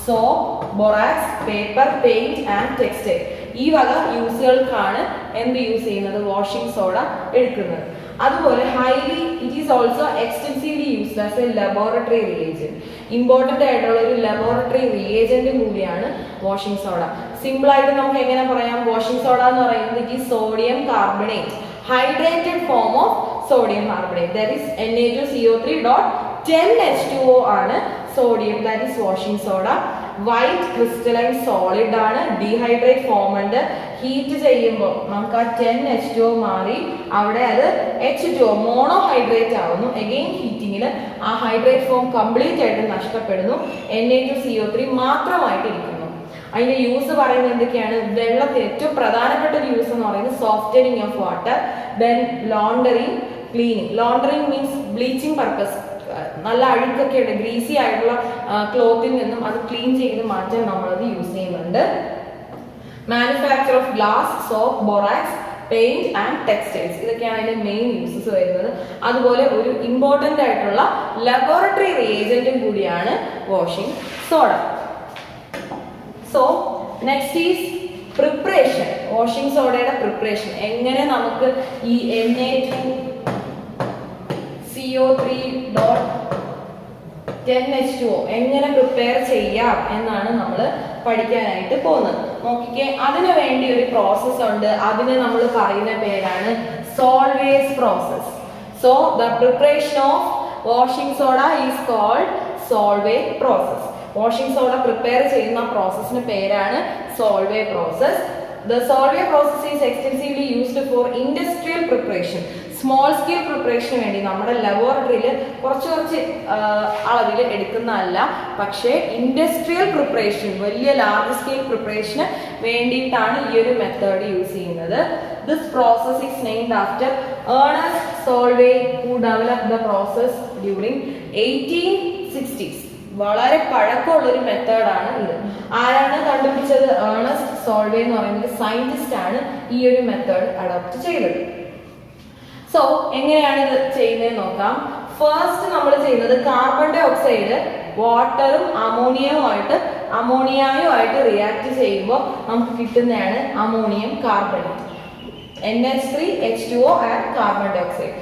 soap, borax, paper, paint and textile. ഈ വക യൂസുകൾക്കാണ് എന്ത് യൂസ് ചെയ്യുന്നത്? വാഷിംഗ് സോഡ എടുക്കുന്നത്. അതുപോലെ highly it is also extensively used as A laboratory reagent. Important ആയിട്ടുള്ള ഒരു laboratory reagent കൂടിയാണ് washing soda. Simple ആയിട്ട് നമുക്ക് എങ്ങനെ പറയാം? വാഷിംഗ് സോഡ എന്ന് പറയുന്നത് it is sodium carbonate, hydrated form of sodium carbonate, that is Na2CO3.10H2O ആണ് sodium, that is washing soda. White crystalline solid ആണ്, ഡീഹൈഡ്രേറ്റ് ഫോം ഉണ്ട്. ഹീറ്റ് ചെയ്യുമ്പോൾ നമുക്ക് ആ 10H2O മാറി അവിടെ അത് H2O മോണോഹൈഡ്രേറ്റ് ആവുന്നു. എഗെയിൻ ഹീറ്റിങ്ങിൽ ആ ഹൈഡ്രേറ്റ് ഫോം കംപ്ലീറ്റ് ആയിട്ട് നഷ്ടപ്പെടുന്നു. Na2CO3 മാത്രമായിട്ട് ഇരിക്കുന്നു. അതിന്റെ യൂസ് പറയുന്നത് എന്തൊക്കെയാണ്? വെള്ളത്തിന് ഏറ്റവും പ്രധാനപ്പെട്ട ഒരു യൂസ് എന്ന് പറയുന്നത് softening of water. Then laundering, cleaning. Laundering means bleaching purpose. നല്ല അഴുക്കൊക്കെ ഉണ്ട്, ഗ്രീസി ആയിട്ടുള്ള ക്ലോത്തിൽ നിന്നും അത് ക്ലീൻ ചെയ്ത് മാറ്റാൻ നമ്മളത് യൂസ് ചെയ്യുന്നുണ്ട്. Manufacture of glass, soap, borax, paint and textiles, ഇതൊക്കെയാണ് അതിന്റെ മെയിൻ യൂസസ് വരുന്നത്. അതുപോലെ ഒരു ഇമ്പോർട്ടൻ്റ് ആയിട്ടുള്ള ലബോറട്ടറി റിയേജന്റും കൂടിയാണ് washing soda. So next is preparation. Washing സോഡയുടെ പ്രിപ്പറേഷൻ എങ്ങനെ നമുക്ക് ഈ Na2CO3.10H2O എങ്ങനെ പ്രിപ്പയർ ചെയ്യാം എന്നാണ് നമ്മൾ പഠിക്കാനായിട്ട് പോകുന്നത്. നോക്കിക്കേ, അതിനു വേണ്ടി ഒരു പ്രോസസ് ഉണ്ട്. അതിനെ നമ്മൾ പറയുന്ന പേരാണ് Solvay's process. So the preparation of washing soda is called Solvay process. Washing soda prepare ചെയ്യുന്ന പ്രോസസ്സിന് പേരാണ് Solvay process. The Solvay process is extensively used for industrial preparation. Small scale പ്രിപ്പറേഷന് വേണ്ടി നമ്മുടെ ലബോറട്ടറിയിൽ കുറച്ച് അളവിൽ എടുക്കുന്നതല്ല, പക്ഷേ ഇൻഡസ്ട്രിയൽ പ്രിപ്പറേഷൻ, വലിയ ലാർജ് സ്കെയിൽ പ്രിപ്പറേഷന് വേണ്ടിയിട്ടാണ് ഈ ഒരു മെത്തേഡ് യൂസ് ചെയ്യുന്നത്. This process is named after Ernest Solvay, who developed the process during 1860s. വളരെ പഴക്കമുള്ള ഒരു മെത്തേഡാണ് ഇത്. ആരാണ് കണ്ടുപിടിച്ചത്? ഏർണസ്റ്റ് സോൾവേ എന്ന് പറയുന്നത് സയന്റിസ്റ്റ് ആണ് ഈ ഒരു മെത്തേഡ് അഡോപ്റ്റ് ചെയ്തത്. സോ എങ്ങനെയാണ് ഇത് ചെയ്യുന്നത് നോക്കാം. ഫസ്റ്റ് നമ്മൾ ചെയ്യുന്നത് കാർബൺ ഡൈ ഓക്സൈഡ് വാട്ടറും അമോണിയയുമായിട്ട് റിയാക്ട് ചെയ്യുമ്പോൾ നമുക്ക് കിട്ടുന്നതാണ് ammonium carbonate. NH3H2O and carbon dioxide.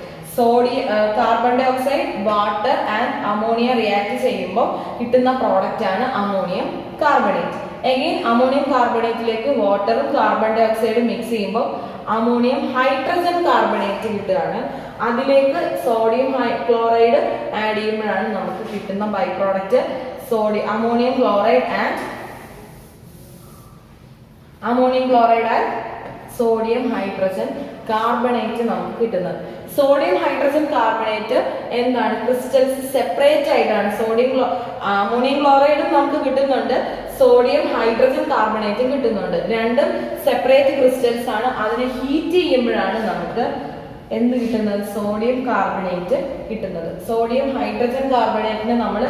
Carbon dioxide, water and ammonia react ചെയ്യുമ്പോൾ കിട്ടുന്ന പ്രോഡക്റ്റ് ആണ് അമോണിയം കാർബണേറ്റ്. എഗെയിൻ അമോണിയം കാർബണേറ്റിലേക്ക് വാട്ടറും കാർബൺ ഡൈ ഓക്സൈഡും മിക്സ് ചെയ്യുമ്പോൾ അമോണിയം ഹൈഡ്രജൻ കാർബണേറ്റ് കിട്ടുകയാണ്. അതിലേക്ക് സോഡിയം ക്ലോറൈഡ് ആഡ് ചെയ്യുമ്പോഴാണ് നമുക്ക് കിട്ടുന്ന by product ammonium chloride and sodium hydrogen carbonate നമുക്ക് കിട്ടുന്നത്. സോഡിയം ഹൈഡ്രജൻ കാർബണേറ്റ് എന്താണ്? ക്രിസ്റ്റൽസ് സെപ്പറേറ്റ് ആയിട്ടാണ്. അമോണിയം ക്ലോറൈഡും നമുക്ക് കിട്ടുന്നുണ്ട്, സോഡിയം ഹൈഡ്രജൻ കാർബണേറ്റും കിട്ടുന്നുണ്ട്. രണ്ടും സെപ്പറേറ്റ് ക്രിസ്റ്റൽസ് ആണ്. അതിനെ ഹീറ്റ് ചെയ്യുമ്പോഴാണ് നമുക്ക് എന്ത് കിട്ടുന്നത്? സോഡിയം കാർബണേറ്റ് കിട്ടുന്നത്. സോഡിയം ഹൈഡ്രജൻ കാർബണേറ്റിനെ നമ്മൾ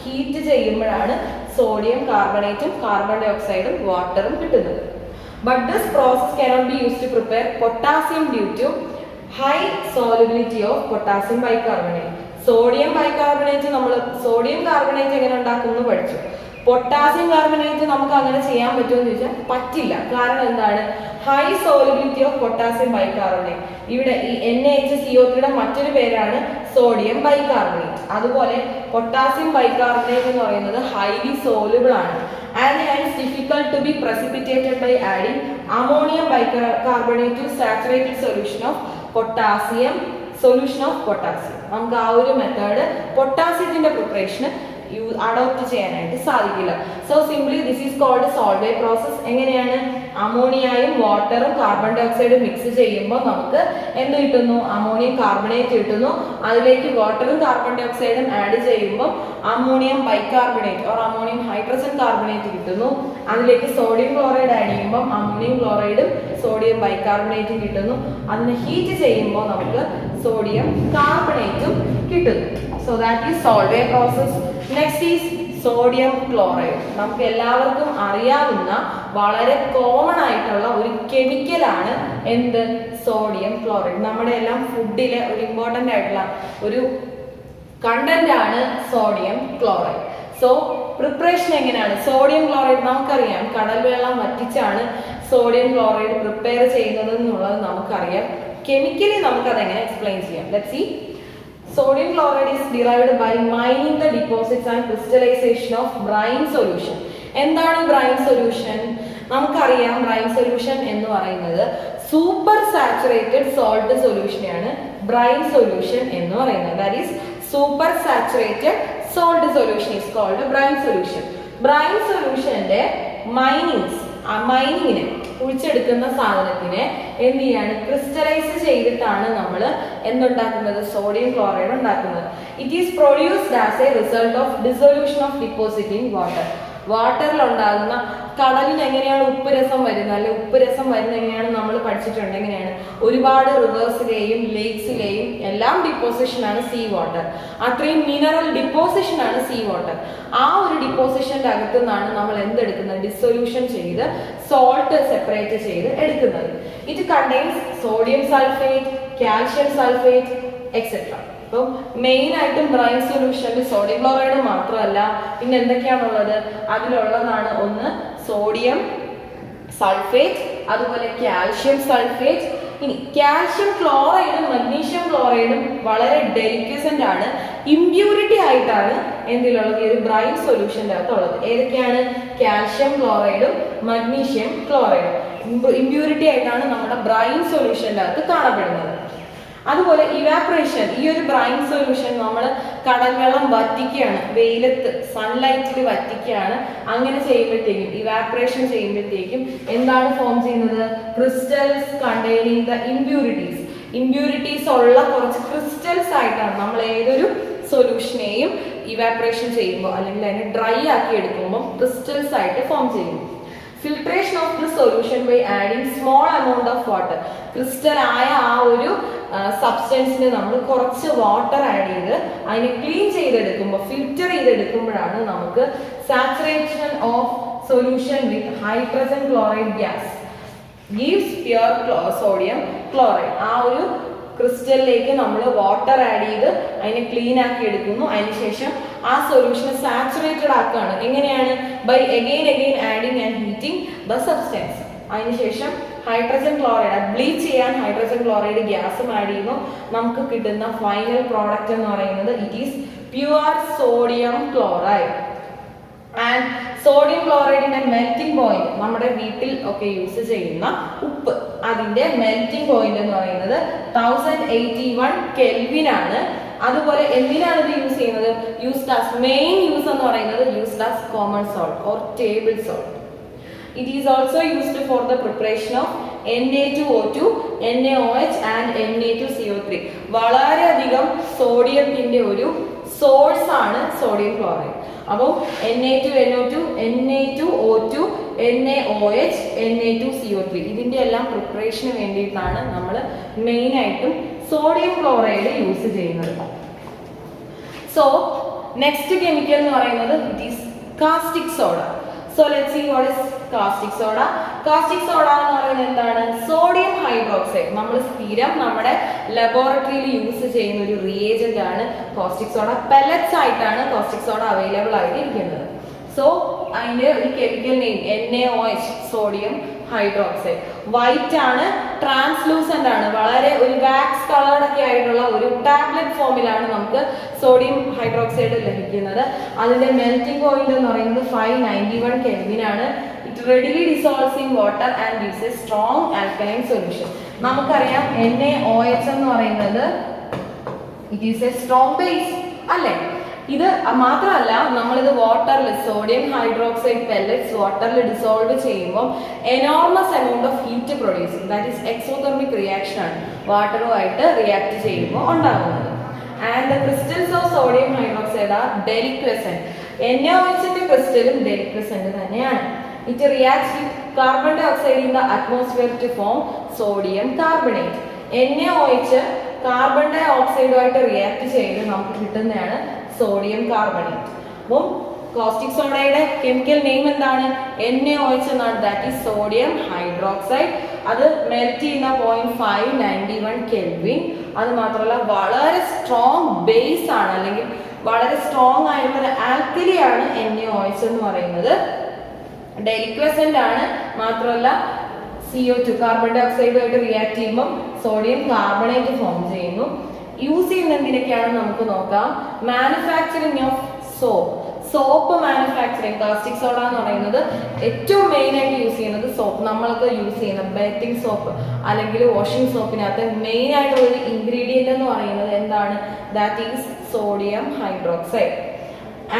ഹീറ്റ് ചെയ്യുമ്പോഴാണ് സോഡിയം കാർബണേറ്റും കാർബൺ ഡൈ ഓക്സൈഡും വാട്ടറും കിട്ടുന്നത്. But this process cannot be used to prepare potassium due to high solubility of potassium bicarbonate. Sodium carbonate എങ്ങനെ ഉണ്ടാക്കുമെന്ന് പഠിച്ചു. പൊട്ടാസ്യം കാർബണേറ്റ് നമുക്ക് അങ്ങനെ ചെയ്യാൻ പറ്റുമെന്ന് ചോദിച്ചാൽ പറ്റില്ല. കാരണം എന്താണ്? High solubility of potassium bicarbonate. ഇവിടെ ഈ NaHCO3 മറ്റൊരു പേരാണ് സോഡിയം ബൈകാർബണേറ്റ്. അതുപോലെ പൊട്ടാസ്യം ബൈകാർബണേറ്റ് എന്ന് പറയുന്നത് ഹൈലി സോലുബിൾ ആണ് and hence difficult to be precipitated by adding ammonium bicarbonate to saturated solution of potassium. നമുക്ക് ആ ഒരു മെത്തേഡ് പൊട്ടാസ്യത്തിന്റെ പ്രിപ്പറേഷന് അഡോപ്റ്റ് ചെയ്യാനായിട്ട് സാധിക്കില്ല. So simply this is called Solvay process. എങ്ങനെയാണ്? അമോണിയയും വാട്ടറും കാർബൺ ഡൈ ഓക്സൈഡും മിക്സ് ചെയ്യുമ്പോൾ നമുക്ക് എന്ത് കിട്ടുന്നു? അമോണിയം കാർബണേറ്റ് കിട്ടുന്നു. അതിലേക്ക് വാട്ടറും കാർബൺ ഡൈ ഓക്സൈഡും ആഡ് ചെയ്യുമ്പോൾ ammonium bicarbonate or ammonium hydrogen carbonate കിട്ടുന്നു. അതിലേക്ക് സോഡിയം ക്ലോറൈഡ് ആഡ് ചെയ്യുമ്പോൾ അമോണിയം ക്ലോറൈഡും സോഡിയം ബൈകാർബണേറ്റും കിട്ടുന്നു. അതിനെ ഹീറ്റ് ചെയ്യുമ്പോൾ നമുക്ക് സോഡിയം കാർബണേറ്റും കിട്ടുന്നു. So that is Solvay process. Next is sodium chloride. നമുക്ക് എല്ലാവർക്കും അറിയാവുന്ന വളരെ കോമൺ ആയിട്ടുള്ള ഒരു കെമിക്കലാണ് എന്ത്? Sodium chloride. നമ്മുടെ എല്ലാം ഫുഡിലെ ഒരു ഇമ്പോർട്ടൻ്റ് ആയിട്ടുള്ള ഒരു കണ്ടന്റ് ആണ് സോഡിയം ക്ലോറൈഡ്. സോ പ്രിപ്പറേഷൻ എങ്ങനെയാണ്? സോഡിയം ക്ലോറൈഡ് നമുക്കറിയാം, കടൽ വെള്ളം വറ്റിച്ചാണ് സോഡിയം ക്ലോറൈഡ് പ്രിപ്പയർ ചെയ്യുന്നത് എന്നുള്ളത് നമുക്കറിയാം. കെമിക്കലി നമുക്കത് എങ്ങനെ എക്സ്പ്ലെയിൻ ചെയ്യാം? Let's see. Sodium chloride is derived by mining the deposits and crystallization of brine solution. എന്താണ് brine solution? നമുക്കറിയാം brine solution എന്ന് പറയുന്നത് സൂപ്പർ സാച്ചുറേറ്റഡ് സോൾട്ട് സൊല്യൂഷനെയാണ് brine solution എന്ന് പറയുന്നത്. That is super saturated salt solution is called brine solution. Brine solutionന്റെ മൈനിങ്ങിനെ കുഴിച്ചെടുക്കുന്ന സാധനത്തിനെ എന്ത് ചെയ്യാണ്? ക്രിസ്റ്റലൈസ് ചെയ്തിട്ടാണ് നമ്മൾ എന്തുണ്ടാക്കുന്നത്? സോഡിയം ക്ലോറൈഡ് ഉണ്ടാക്കുന്നത്. It is produced as A result of dissolution of deposit in water. വാട്ടറിൽ ഉണ്ടാകുന്ന കടലിന് എങ്ങനെയാണ് ഉപ്പ് രസം വരുന്നത്, അല്ലെ ഉപ്പ് രസം വരുന്നത് എങ്ങനെയാണ് നമ്മൾ പഠിച്ചിട്ടുണ്ട്. എങ്ങനെയാണ്? ഒരുപാട് റിവേഴ്സിലെയും ലേക്സിലെയും എല്ലാം ഡിപ്പോസിഷൻ ആണ് സീ വാട്ടർ. അത്രയും മിനറൽ ഡിപ്പോസിഷൻ ആണ് സീ വാട്ടർ. ആ ഒരു ഡിപ്പോസിഷന്റെ അകത്തു നിന്നാണ് നമ്മൾ എന്തെടുക്കുന്നത്? ഡിസൊല്യൂഷൻ ചെയ്ത് സോൾട്ട് സെപ്പറേറ്റ് ചെയ്ത് എടുക്കുന്നത്. It contains sodium sulphate, calcium sulphate etcetera. അപ്പം മെയിൻ ആയിട്ടും ബ്രൈൻ സൊല്യൂഷനിൽ സോഡിയം ക്ലോറൈഡ് മാത്രമല്ല, പിന്നെ എന്തൊക്കെയാണുള്ളത്? അതിലുള്ളതാണ് ഒന്ന് സോഡിയം സൾഫേറ്റ്, അതുപോലെ കാൽഷ്യം സൾഫേറ്റ്, ഇനി കാൽഷ്യം ക്ലോറൈഡും മഗ്നീഷ്യം ക്ലോറൈഡും വളരെ ഡെലിക്വസന്റ് ആണ്, ഇമ്പ്യൂരിറ്റി ആയിട്ടാണ് എന്തിലുള്ളത്, ഈ ഒരു ബ്രൈൻ സൊല്യൂഷൻ്റെ അകത്തുള്ളത്. ഏതൊക്കെയാണ്? കാൽഷ്യം ക്ലോറൈഡും മഗ്നീഷ്യം ക്ലോറൈഡും ഇമ്പ്യൂരിറ്റി ആയിട്ടാണ് നമ്മുടെ ബ്രൈൻ സൊല്യൂഷൻ്റെ അകത്ത് കാണപ്പെടുന്നത്. അതുപോലെ ഇവാപ്രേഷൻ, ഈ ഒരു ബ്രൈൻ സൊല്യൂഷൻ നമ്മൾ കടൽ വെള്ളം വറ്റിക്കുകയാണ്, വെയിലത്ത് സൺലൈറ്റിൽ വറ്റിക്കുകയാണ്. അങ്ങനെ ചെയ്യുമ്പോഴത്തേക്കും ഇവാപ്രേഷൻ ചെയ്യുമ്പോഴത്തേക്കും എന്താണ് ഫോം ചെയ്യുന്നത്? Crystals containing the impurities. Impurities ഉള്ള കുറച്ച് ക്രിസ്റ്റൽസ് ആയിട്ടാണ് നമ്മൾ ഏതൊരു സൊല്യൂഷനെയും ഇവാപ്രേഷൻ ചെയ്യുമ്പോൾ അല്ലെങ്കിൽ അതിനെ ഡ്രൈ ആക്കി എടുക്കുമ്പോൾ ക്രിസ്റ്റൽസ് ആയിട്ട് ഫോം ചെയ്യും. Filtration of the solution by adding small amount of water. Crystal ആയ ആ ഒരു സബ്സ്റ്റൻസിന് നമ്മൾ കുറച്ച് വാട്ടർ ആഡ് ചെയ്ത് അതിനെ ക്ലീൻ ചെയ്തെടുക്കുമ്പോൾ, ഫിൽറ്റർ ചെയ്തെടുക്കുമ്പോഴാണ് നമുക്ക് saturation of solution with hydrogen chloride gas gives pure sodium chloride. ആ ഒരു ക്രിസ്റ്റലിലേക്ക് നമ്മൾ വാട്ടർ ആഡ് ചെയ്ത് അതിനെ ക്ലീൻ ആക്കി എടുക്കുന്നു. അതിനുശേഷം ആ സൊല്യൂഷനെ സാച്ചുറേറ്റഡ് ആക്കുകയാണ്. എങ്ങനെയാണ്? By again adding and heating the substance. അതിനുശേഷം ഹൈഡ്രജൻ ക്ലോറൈഡ്, ബ്ലീച്ച് ചെയ്യാൻ ഹൈഡ്രജൻ ക്ലോറൈഡ് ഗ്യാസും ആഡ് ചെയ്യുന്നു. നമുക്ക് കിട്ടുന്ന ഫൈനൽ പ്രോഡക്റ്റ് എന്ന് പറയുന്നത് it is pure sodium chloride. And sodium ക്ലോറൈഡിന്റെ മെൽറ്റിംഗ് പോയിന്റ്, നമ്മുടെ വീട്ടിൽ ഒക്കെ യൂസ് ചെയ്യുന്ന ഉപ്പ്, അതിന്റെ മെൽറ്റിംഗ് പോയിന്റ് എന്ന് പറയുന്നത് 1081 കെൽവിൻ ആണ്. അതുപോലെ എന്തിനാണ് ഇത് യൂസ് ചെയ്യുന്നത്? യൂസ്ഡ് ആസ് മെയിൻ യൂസ് എന്ന് പറയുന്നത് used as common salt or table salt. It is also used for the preparation of Na2O2, NaOH and Na2CO3. വളരെയധികം സോഡിയത്തിന്റെ ഒരു സോഴ്സ് ആണ് സോഡിയം ക്ലോറൈഡ്. അപ്പോൾ Na2NO2, Na2O2, NaOH, Na2CO3 ഇതിന്റെ എല്ലാം പ്രിപ്പറേഷന് വേണ്ടിയിട്ടാണ് നമ്മൾ മെയിൻ ആയിട്ടും സോഡിയം ക്ലോറൈഡ് യൂസ് ചെയ്യുന്നത്. സോ നെക്സ്റ്റ് കെമിക്കൽ എന്ന് പറയുന്നത് it is caustic soda. So let's see what is caustic soda. Caustic soda എന്ന് പറയുന്നത് എന്താണ്? Sodium hydroxide. നമ്മൾ സ്ഥിരം നമ്മുടെ ലബോറട്ടറിയിൽ യൂസ് ചെയ്യുന്ന ഒരു റിയേജന്റ് ആണ് caustic soda. പെല്ലറ്റ്സ് ആയിട്ടാണ് caustic soda അവൈലബിൾ ആയിട്ട് ഇരിക്കുന്നത്. സോ അതിന്റെ ഒരു chemical name NaOH, sodium hydroxide. White ആണ്, ട്രാൻസ്ലൂസന്റ് ആണ്, വളരെ ഒരു വാക്സ് കളർഡ് ഒക്കെ ആയിട്ടുള്ള ഒരു ടാബ്ലറ്റ് ഫോമിലാണ് നമുക്ക് സോഡിയം ഹൈഡ്രോക്സൈഡ് ലഭിക്കുന്നത്. അതിന്റെ മെൽറ്റിംഗ് പോയിന്റ് എന്ന് പറയുന്നത് 591 കെൽവിൻ ആണ്. It readily dissolves in water and gives a strong alkaline solution. നമുക്കറിയാം NaOH എന്ന് പറയുന്നത് it is a strong base അല്ലേ? ഇത് മാത്രമല്ല, നമ്മളിത് വാട്ടറിൽ സോഡിയം ഹൈഡ്രോക്സൈഡ് പെല്ലറ്റ്സ് വാട്ടറിൽ ഡിസോൾവ് ചെയ്യുമ്പോൾ enormous amount of heat produce, that is exothermic reaction ആണ് വാട്ടറുമായിട്ട് റിയാക്ട് ചെയ്യുമ്പോൾ ഉണ്ടാകുന്നത്. And the crystals of sodium hydroxide are deliquescent. NaOHന്റെ ക്രിസ്റ്റലും ഡെലിക്വസന്റ് തന്നെയാണ്. It reacts with carbon dioxide in the atmosphere to form sodium carbonate. NaOH carbon ഡൈ ഓക്സൈഡുമായിട്ട് react ചെയ്ത് നമുക്ക് കിട്ടുന്നതാണ് സോഡിയം കാർബണേറ്റ്. അപ്പം കോസ്റ്റിക് സോഡയുടെ കെമിക്കൽ നെയിം എന്താണ്? NaOH എന്നാണ്. That is sodium hydroxide. അത് മെൽറ്റ് ചെയ്യുന്ന 591 കെൽവിൻ. അത് മാത്രമല്ല വളരെ സ്ട്രോങ് ബേസ് ആണ്, അല്ലെങ്കിൽ വളരെ സ്ട്രോങ് ആയിട്ടുള്ള ആൽക്കലി ആണ് NaOH എന്ന് പറയുന്നത്. ഡെലിക്വസന്റ് ആണ്, മാത്രമല്ല CO2 കാർബൺ ഡൈ ഓക്സൈഡുമായിട്ട് റിയാക്ട് ചെയ്യുമ്പോൾ സോഡിയം കാർബണേറ്റ് ഫോം ചെയ്യുന്നു. യൂസ് ചെയ്യുന്ന എന്തിനൊക്കെയാണെന്ന് നമുക്ക് നോക്കാം. Manufacturing of soap manufacturing. Caustic soda എന്ന് പറയുന്നത് ഏറ്റവും മെയിൻ ആയിട്ട് യൂസ് ചെയ്യുന്നത് സോപ്പ്. നമ്മൾക്ക് യൂസ് ചെയ്യുന്ന ബേത്തിങ് സോപ്പ് അല്ലെങ്കിൽ വാഷിംഗ് സോപ്പിനകത്ത് മെയിൻ ആയിട്ടുള്ള ഒരു ഇൻഗ്രീഡിയന്റ് എന്ന് പറയുന്നത് എന്താണ്? That is sodium hydroxide.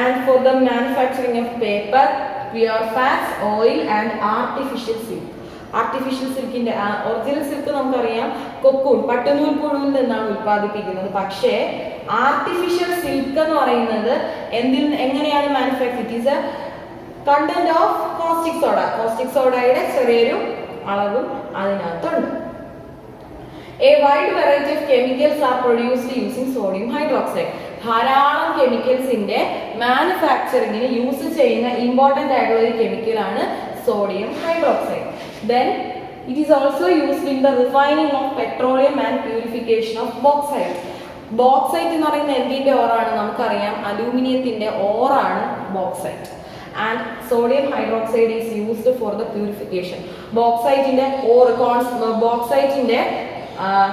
And for the manufacturing of paper, pure fats, oil and artificial silk. Artificial സിൽക്കിന്റെ ഒറിജിനൽ സിൽക്ക് നമുക്കറിയാം കൊക്കൂൺ, പട്ടുനൂൽ പുഴുവിൽ നിന്നാണ് ഉത്പാദിപ്പിക്കുന്നത്. പക്ഷേ ആർട്ടിഫിഷ്യൽ സിൽക്ക് എന്ന് പറയുന്നത് എങ്ങനെയാണ് manufacture? It is a content of caustic soda. Caustic സോഡയുടെ ചെറിയൊരു അളവും അതിനകത്തുണ്ട്. A wide variety of chemicals are produced using sodium hydroxide. ധാരാളം കെമിക്കൽസിന്റെ മാനുഫാക്ചറിങ്ങിന് യൂസ് ചെയ്യുന്ന ഇമ്പോർട്ടന്റ് ആയിട്ടുള്ള ഒരു കെമിക്കലാണ് sodium hydroxide. Then it is also used in the refining of petroleum and purification of bauxite. Bauxite എന്ന് പറയുന്നത് എന്തിന്റെ ഓറാണ്? നമുക്കറിയാം അലൂമിനിയത്തിന്റെ ഓറാണ് bauxite. And sodium hydroxide is used for the purification. ബോക്സൈറ്റിന്റെ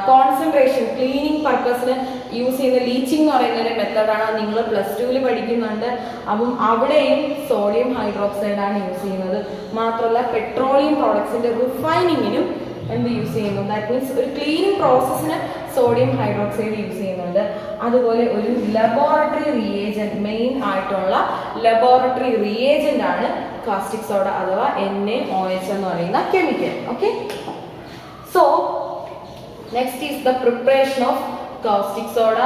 കോൺസെൻട്രേഷൻ ക്ലീനിങ് പർപ്പസിന് യൂസ് ചെയ്യുന്ന ലീച്ചിങ് എന്ന് പറയുന്ന ഒരു മെത്തേഡാണ്. നിങ്ങൾ +2 പഠിക്കുന്നുണ്ട്. അപ്പം അവിടെയും സോഡിയം ഹൈഡ്രോക്സൈഡ് ആണ് യൂസ് ചെയ്യുന്നത്. മാത്രമല്ല പെട്രോളിയം പ്രോഡക്ട്സിന്റെ റിഫൈനിങ്ങിനും എന്ത് യൂസ് ചെയ്യുന്നു? ദാറ്റ് മീൻസ് ഒരു ക്ലീനിങ് പ്രോസസ്സിന് സോഡിയം ഹൈഡ്രോക്സൈഡ് യൂസ് ചെയ്യുന്നുണ്ട്. അതുപോലെ ഒരു ലബോറട്ടറി റിയേജന്റ്, മെയിൻ ആയിട്ടുള്ള ലബോറട്ടറി റിയേജന്റ് ആണ് കാസ്റ്റിക് സോഡ അഥവാ NaOH എന്ന് പറയുന്ന chemical. Okay, so next is the preparation of caustic soda.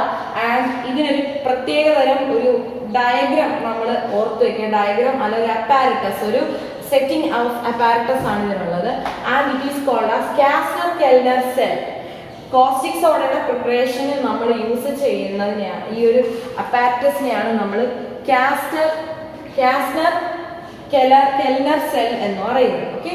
And ഇതിനൊരു പ്രത്യേക തരം ഒരു ഡയഗ്രാം നമ്മൾ ഓർത്ത് വെക്കുക. ഡയഗ്രാം അല്ല ഒരു അപ്പാരറ്റസ്, ഒരു സെറ്റിംഗ് ഓഫ് അപ്പാരറ്റസ് ആണ് ഇതിനുള്ളത്. And it is called as Castner Kellner cell. Caustic സോഡയുടെ പ്രിപ്പറേഷന് നമ്മൾ യൂസ് ചെയ്യുന്നതിനെയാണ്, ഈ ഒരു അപ്പാരറ്റസിനെയാണ് നമ്മൾ കാസ്റ്റർ-കെൽനർ സെൽ എന്ന് പറയുന്നത്. ഓക്കെ,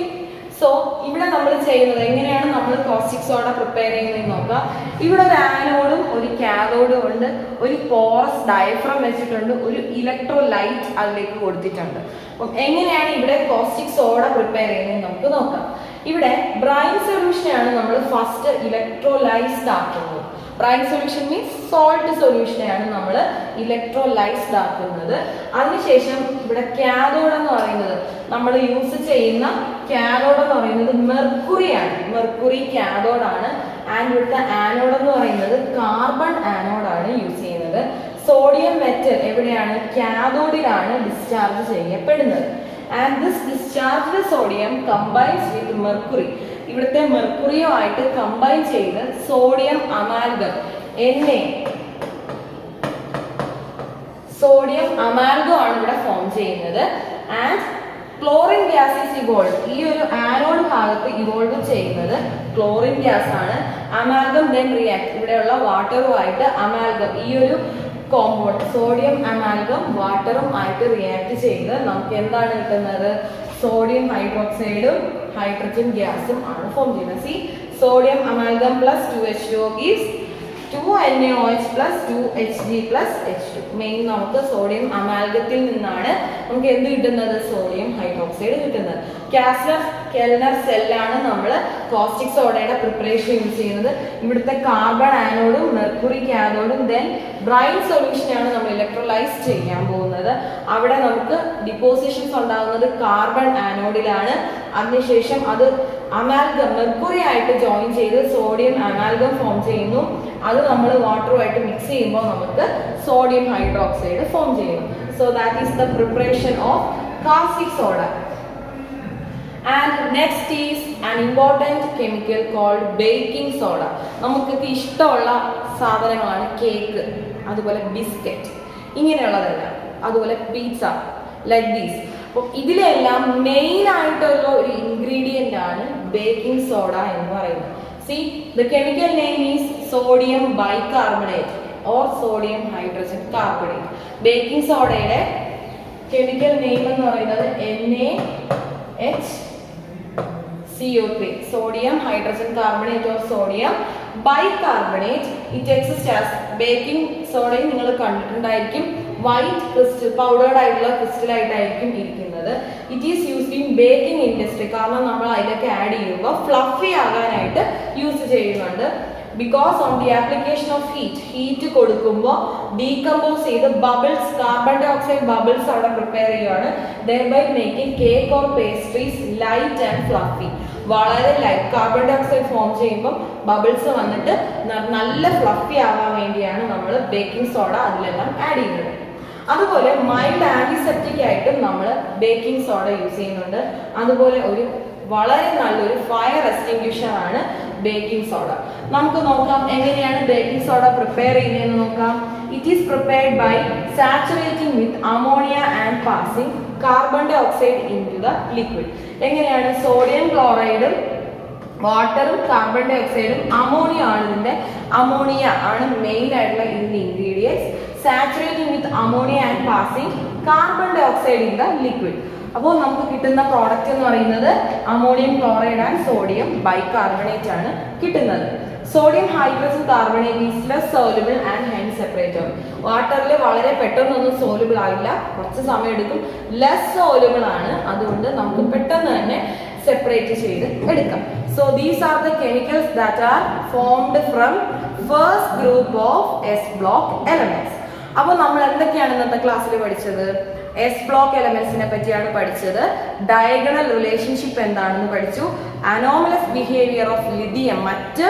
സോ ഇവിടെ നമ്മൾ ചെയ്യുന്നത് എങ്ങനെയാണ് നമ്മൾ കോസ്റ്റിക് സോഡ പ്രിപ്പയർ ചെയ്യുന്നതെന്ന് നോക്കാം. ഇവിടെ ഒരു ആനോഡും ഒരു കാഥോഡും ഉണ്ട്, ഒരു പോറസ് ഡയഫ്രം വെച്ചിട്ടുണ്ട്, ഒരു ഇലക്ട്രോലൈറ്റ് അതിലേക്ക് കൊടുത്തിട്ടുണ്ട്. അപ്പം എങ്ങനെയാണ് ഇവിടെ കോസ്റ്റിക് സോഡ പ്രിപ്പയർ ചെയ്യുന്നത് നമുക്ക് നോക്കാം. ഇവിടെ ബ്രൈൻ സൊല്യൂഷനെയാണ് നമ്മൾ ഫസ്റ്റ് ഇലക്ട്രോലൈസ്ഡ് ആക്കുന്നത്. ബ്രൈൻ സൊല്യൂഷൻ മീൻസ് സോൾട്ട് സൊല്യൂഷനെയാണ് നമ്മൾ ഇലക്ട്രോലൈസ്ഡ് ആക്കുന്നത്. അതിനുശേഷം ഇവിടെ കാഥോഡ് എന്ന് പറയുന്നത്, നമ്മൾ യൂസ് ചെയ്യുന്ന കാഥോഡ് എന്ന് പറയുന്നത് മെർക്കുറിയാണ്. മെർക്കുറി കാഥോഡാണ്. ആൻഡ് ഇവിടുത്തെ ആനോഡ് എന്ന് പറയുന്നത് കാർബൺ ആനോഡാണ് യൂസ് ചെയ്യുന്നത്. സോഡിയം മെറ്റൽ എവിടെയാണ്? കാഥോഡിലാണ് ഡിസ്ചാർജ് ചെയ്യപ്പെടുന്നത്. And this discharged sodium combines with mercury. ഇവിടുത്തെ മെർക്കുറിയുമായിട്ട് കമ്പൈൻ ചെയ്ത് സോഡിയം അമാൽഗം സോഡിയം അമാൽഗം ആണ് ഇവിടെ ഫോം ചെയ്യുന്നത്. And chlorine gas is evolve. ഈ ഒരു ആനോഡ് ഭാഗത്ത് ഇവോൾവ് ചെയ്യുന്നത് ക്ലോറിൻ ഗ്യാസ് ആണ്. അമാൽഗം ദെൻ റിയാക്ട്, ഇവിടെയുള്ള വാട്ടറുമായിട്ട് അമാൽഗം, ഈ ഒരു കോമ്പൗണ്ട് സോഡിയം അമാൽഗം വാട്ടറും ആയിട്ട് റിയാക്ട് ചെയ്ത് നമുക്ക് എന്താണ് കിട്ടുന്നത്? സോഡിയം ഹൈഡ്രോക്സൈഡും ഹൈഡ്രജൻ ഗ്യാസും ആണ് ഫോം ചെയ്യുന്നത്. C, sodium amalgam plus 2H2O gives 2NaOH plus 2Hg plus H2. Main നമുക്ക് സോഡിയം അമാൽഗത്തിൽ നിന്നാണ് നമുക്ക് എന്ത് കിട്ടുന്നത്? സോഡിയം ഹൈഡ്രോക്സൈഡ് കിട്ടുന്നത്. കാസ്റ്റർ-കെൽനർ സെല്ലാണ് നമ്മൾ കോസ്റ്റിക് സോഡയുടെ പ്രിപ്പറേഷൻ യൂസ് ചെയ്യുന്നത്. ഇവിടുത്തെ കാർബൺ ആനോഡും മെർക്കുറി കാഥോഡും ദെൻ ബ്രൈൻ സൊല്യൂഷനാണ് നമ്മൾ ഇലക്ട്രോലൈസ് ചെയ്യാൻ പോകുന്നത്. അവിടെ നമുക്ക് ഡിപ്പോസിഷൻസ് ഉണ്ടാകുന്നത് കാർബൺ ആനോഡിലാണ്. അതിനുശേഷം അത് അമാൽഗം മെർക്കുറി ആയിട്ട് ജോയിൻ ചെയ്ത് സോഡിയം അമാൽഗം ഫോം ചെയ്യുന്നു. അത് നമ്മൾ വാട്ടറുമായിട്ട് മിക്സ് ചെയ്യുമ്പോൾ നമുക്ക് സോഡിയം ഹൈഡ്രോക്സൈഡ് ഫോം ചെയ്യുന്നു. So that is the preparation of caustic soda. And next is an important chemical called baking soda. നമുക്കൊക്കെ ഇഷ്ടമുള്ള സാധനങ്ങളാണ് കേക്ക്, അതുപോലെ ബിസ്ക്കറ്റ്, ഇങ്ങനെയുള്ളതെല്ലാം, അതുപോലെ പിസ്സ, ലൈക്ക് ദീസ്. അപ്പോൾ ഇതിലെല്ലാം മെയിൻ ആയിട്ടുള്ള ഒരു ഇൻഗ്രീഡിയൻ്റ് ആണ് ബേക്കിംഗ് സോഡ എന്ന് പറയുന്നത്. See, the chemical name is sodium bicarbonate or sodium hydrogen carbonate. Baking സോഡയുടെ കെമിക്കൽ നെയിം എന്ന് പറയുന്നത് NaHCO3, sodium hydrogen carbonate or sodium bicarbonate. It exists as baking soda. നിങ്ങൾ കണ്ടിട്ടുണ്ടായിരിക്കും, വൈറ്റ് ക്രിസ്റ്റൽ, പൗഡേർഡ് ആയിട്ടുള്ള crystal ആയിട്ടായിരിക്കും ഇരിക്കുന്നത്. It is used in baking industry. കാരണം നമ്മൾ അതിലൊക്കെ ആഡ് ചെയ്യുമ്പോൾ ഫ്ലഫി ആകാനായിട്ട് യൂസ് ചെയ്യുന്നുണ്ട്. Because on the application of heat കൊടുക്കുമ്പോൾ ഡീകമ്പോസ് ചെയ്ത് bubbles, carbon dioxide bubbles അവിടെ പ്രിപ്പയർ ചെയ്യുകയാണ്. Thereby making cake or pastries light and fluffy. വളരെ light carbon dioxide form ചെയ്യുമ്പോൾ ബബിൾസ് വന്നിട്ട് നല്ല ഫ്ലഫി ആവാൻ വേണ്ടിയാണ് നമ്മൾ ബേക്കിംഗ് സോഡ അതിലെല്ലാം ആഡ് ചെയ്യുന്നത്. അതുപോലെ മൈൽഡ് ആന്റിസെപ്റ്റിക് ആയിട്ടും നമ്മൾ ബേക്കിംഗ് സോഡ യൂസ് ചെയ്യുന്നുണ്ട്. അതുപോലെ ഒരു വളരെ നല്ലൊരു ഫയർ എക്സ്റ്റിംഗ്വിഷർ ആണ് ബേക്കിംഗ് സോഡ. നമുക്ക് നോക്കാം എങ്ങനെയാണ് ബേക്കിംഗ് സോഡ പ്രിപ്പയർ ചെയ്യുന്നതെന്ന് നോക്കാം. It is prepared by saturating with ammonia and passing carbon dioxide in to the liquid. എങ്ങനെയാണ്? സോഡിയം ക്ലോറൈഡും വാട്ടറും കാർബൺ ഡൈ ഓക്സൈഡും അമോണിയ ആണ് ഇതിന്റെ. അമോണിയ ആണ് മെയിൻ ആയിട്ടുള്ള ഇതിന്റെ ingredients. Saturating with ammonia and passing carbon dioxide in the liquid. അപ്പോൾ നമുക്ക് കിട്ടുന്ന പ്രോഡക്റ്റ് എന്ന് പറയുന്നത് ammonium chloride and sodium bicarbonate ആണ് കിട്ടുന്നത്. Sodium hydrogen carbonate is less soluble and hence separate. വാട്ടറിൽ വളരെ പെട്ടെന്നൊന്നും സോലുബിൾ ആവില്ല, കുറച്ച് സമയം എടുക്കും. ലെസ് സോലുബിൾ ആണ്, അതുകൊണ്ട് നമുക്ക് പെട്ടെന്ന് തന്നെ സെപ്പറേറ്റ് ചെയ്ത് എടുക്കാം. So these are the chemicals that are formed from first group of S block elements. അപ്പോൾ നമ്മൾ എന്തൊക്കെയാണ് ഇന്നത്തെ ക്ലാസ്സിൽ പഠിച്ചത്? എസ് ബ്ലോക്ക് എലമെന്റ്സിനെ പറ്റിയാണ് പഠിച്ചത്. ഡയഗണൽ റിലേഷൻഷിപ്പ് എന്താണെന്ന് പഠിച്ചു. അനോമലസ് ബിഹേവിയർ ഓഫ് ലിഥിയം, മറ്റ്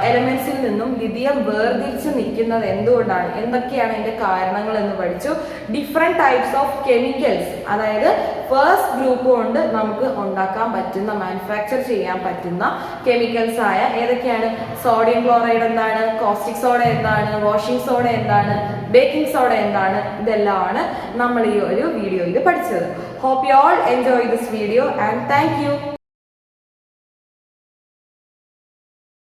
എലമെന്റ്സിൽ നിന്നും ലിഥിയം വേർതിരിച്ച് നിൽക്കുന്നത് എന്തുകൊണ്ടാണ്, എന്തൊക്കെയാണ് അതിന്റെ കാരണങ്ങൾ എന്ന് പഠിച്ചു. ഡിഫറെന്റ് ടൈപ്സ് ഓഫ് കെമിക്കൽസ്, അതായത് ഫസ്റ്റ് ഗ്രൂപ്പ് കൊണ്ട് നമുക്ക് ഉണ്ടാക്കാൻ പറ്റുന്ന, മാനുഫാക്ചർ ചെയ്യാൻ പറ്റുന്ന കെമിക്കൽസ് ആയ ഏതൊക്കെയാണ്? സോഡിയം ക്ലോറൈഡ് എന്താണ്, കോസ്റ്റിക് സോഡ എന്താണ്, വാഷിംഗ് സോഡ എന്താണ്, ബേക്കിംഗ് സോഡ എന്താണ്, ഇതെല്ലാമാണ് നമ്മൾ ഈ ഒരു വീഡിയോയിൽ പഠിച്ചത്. Hope you all enjoy this video and thank U.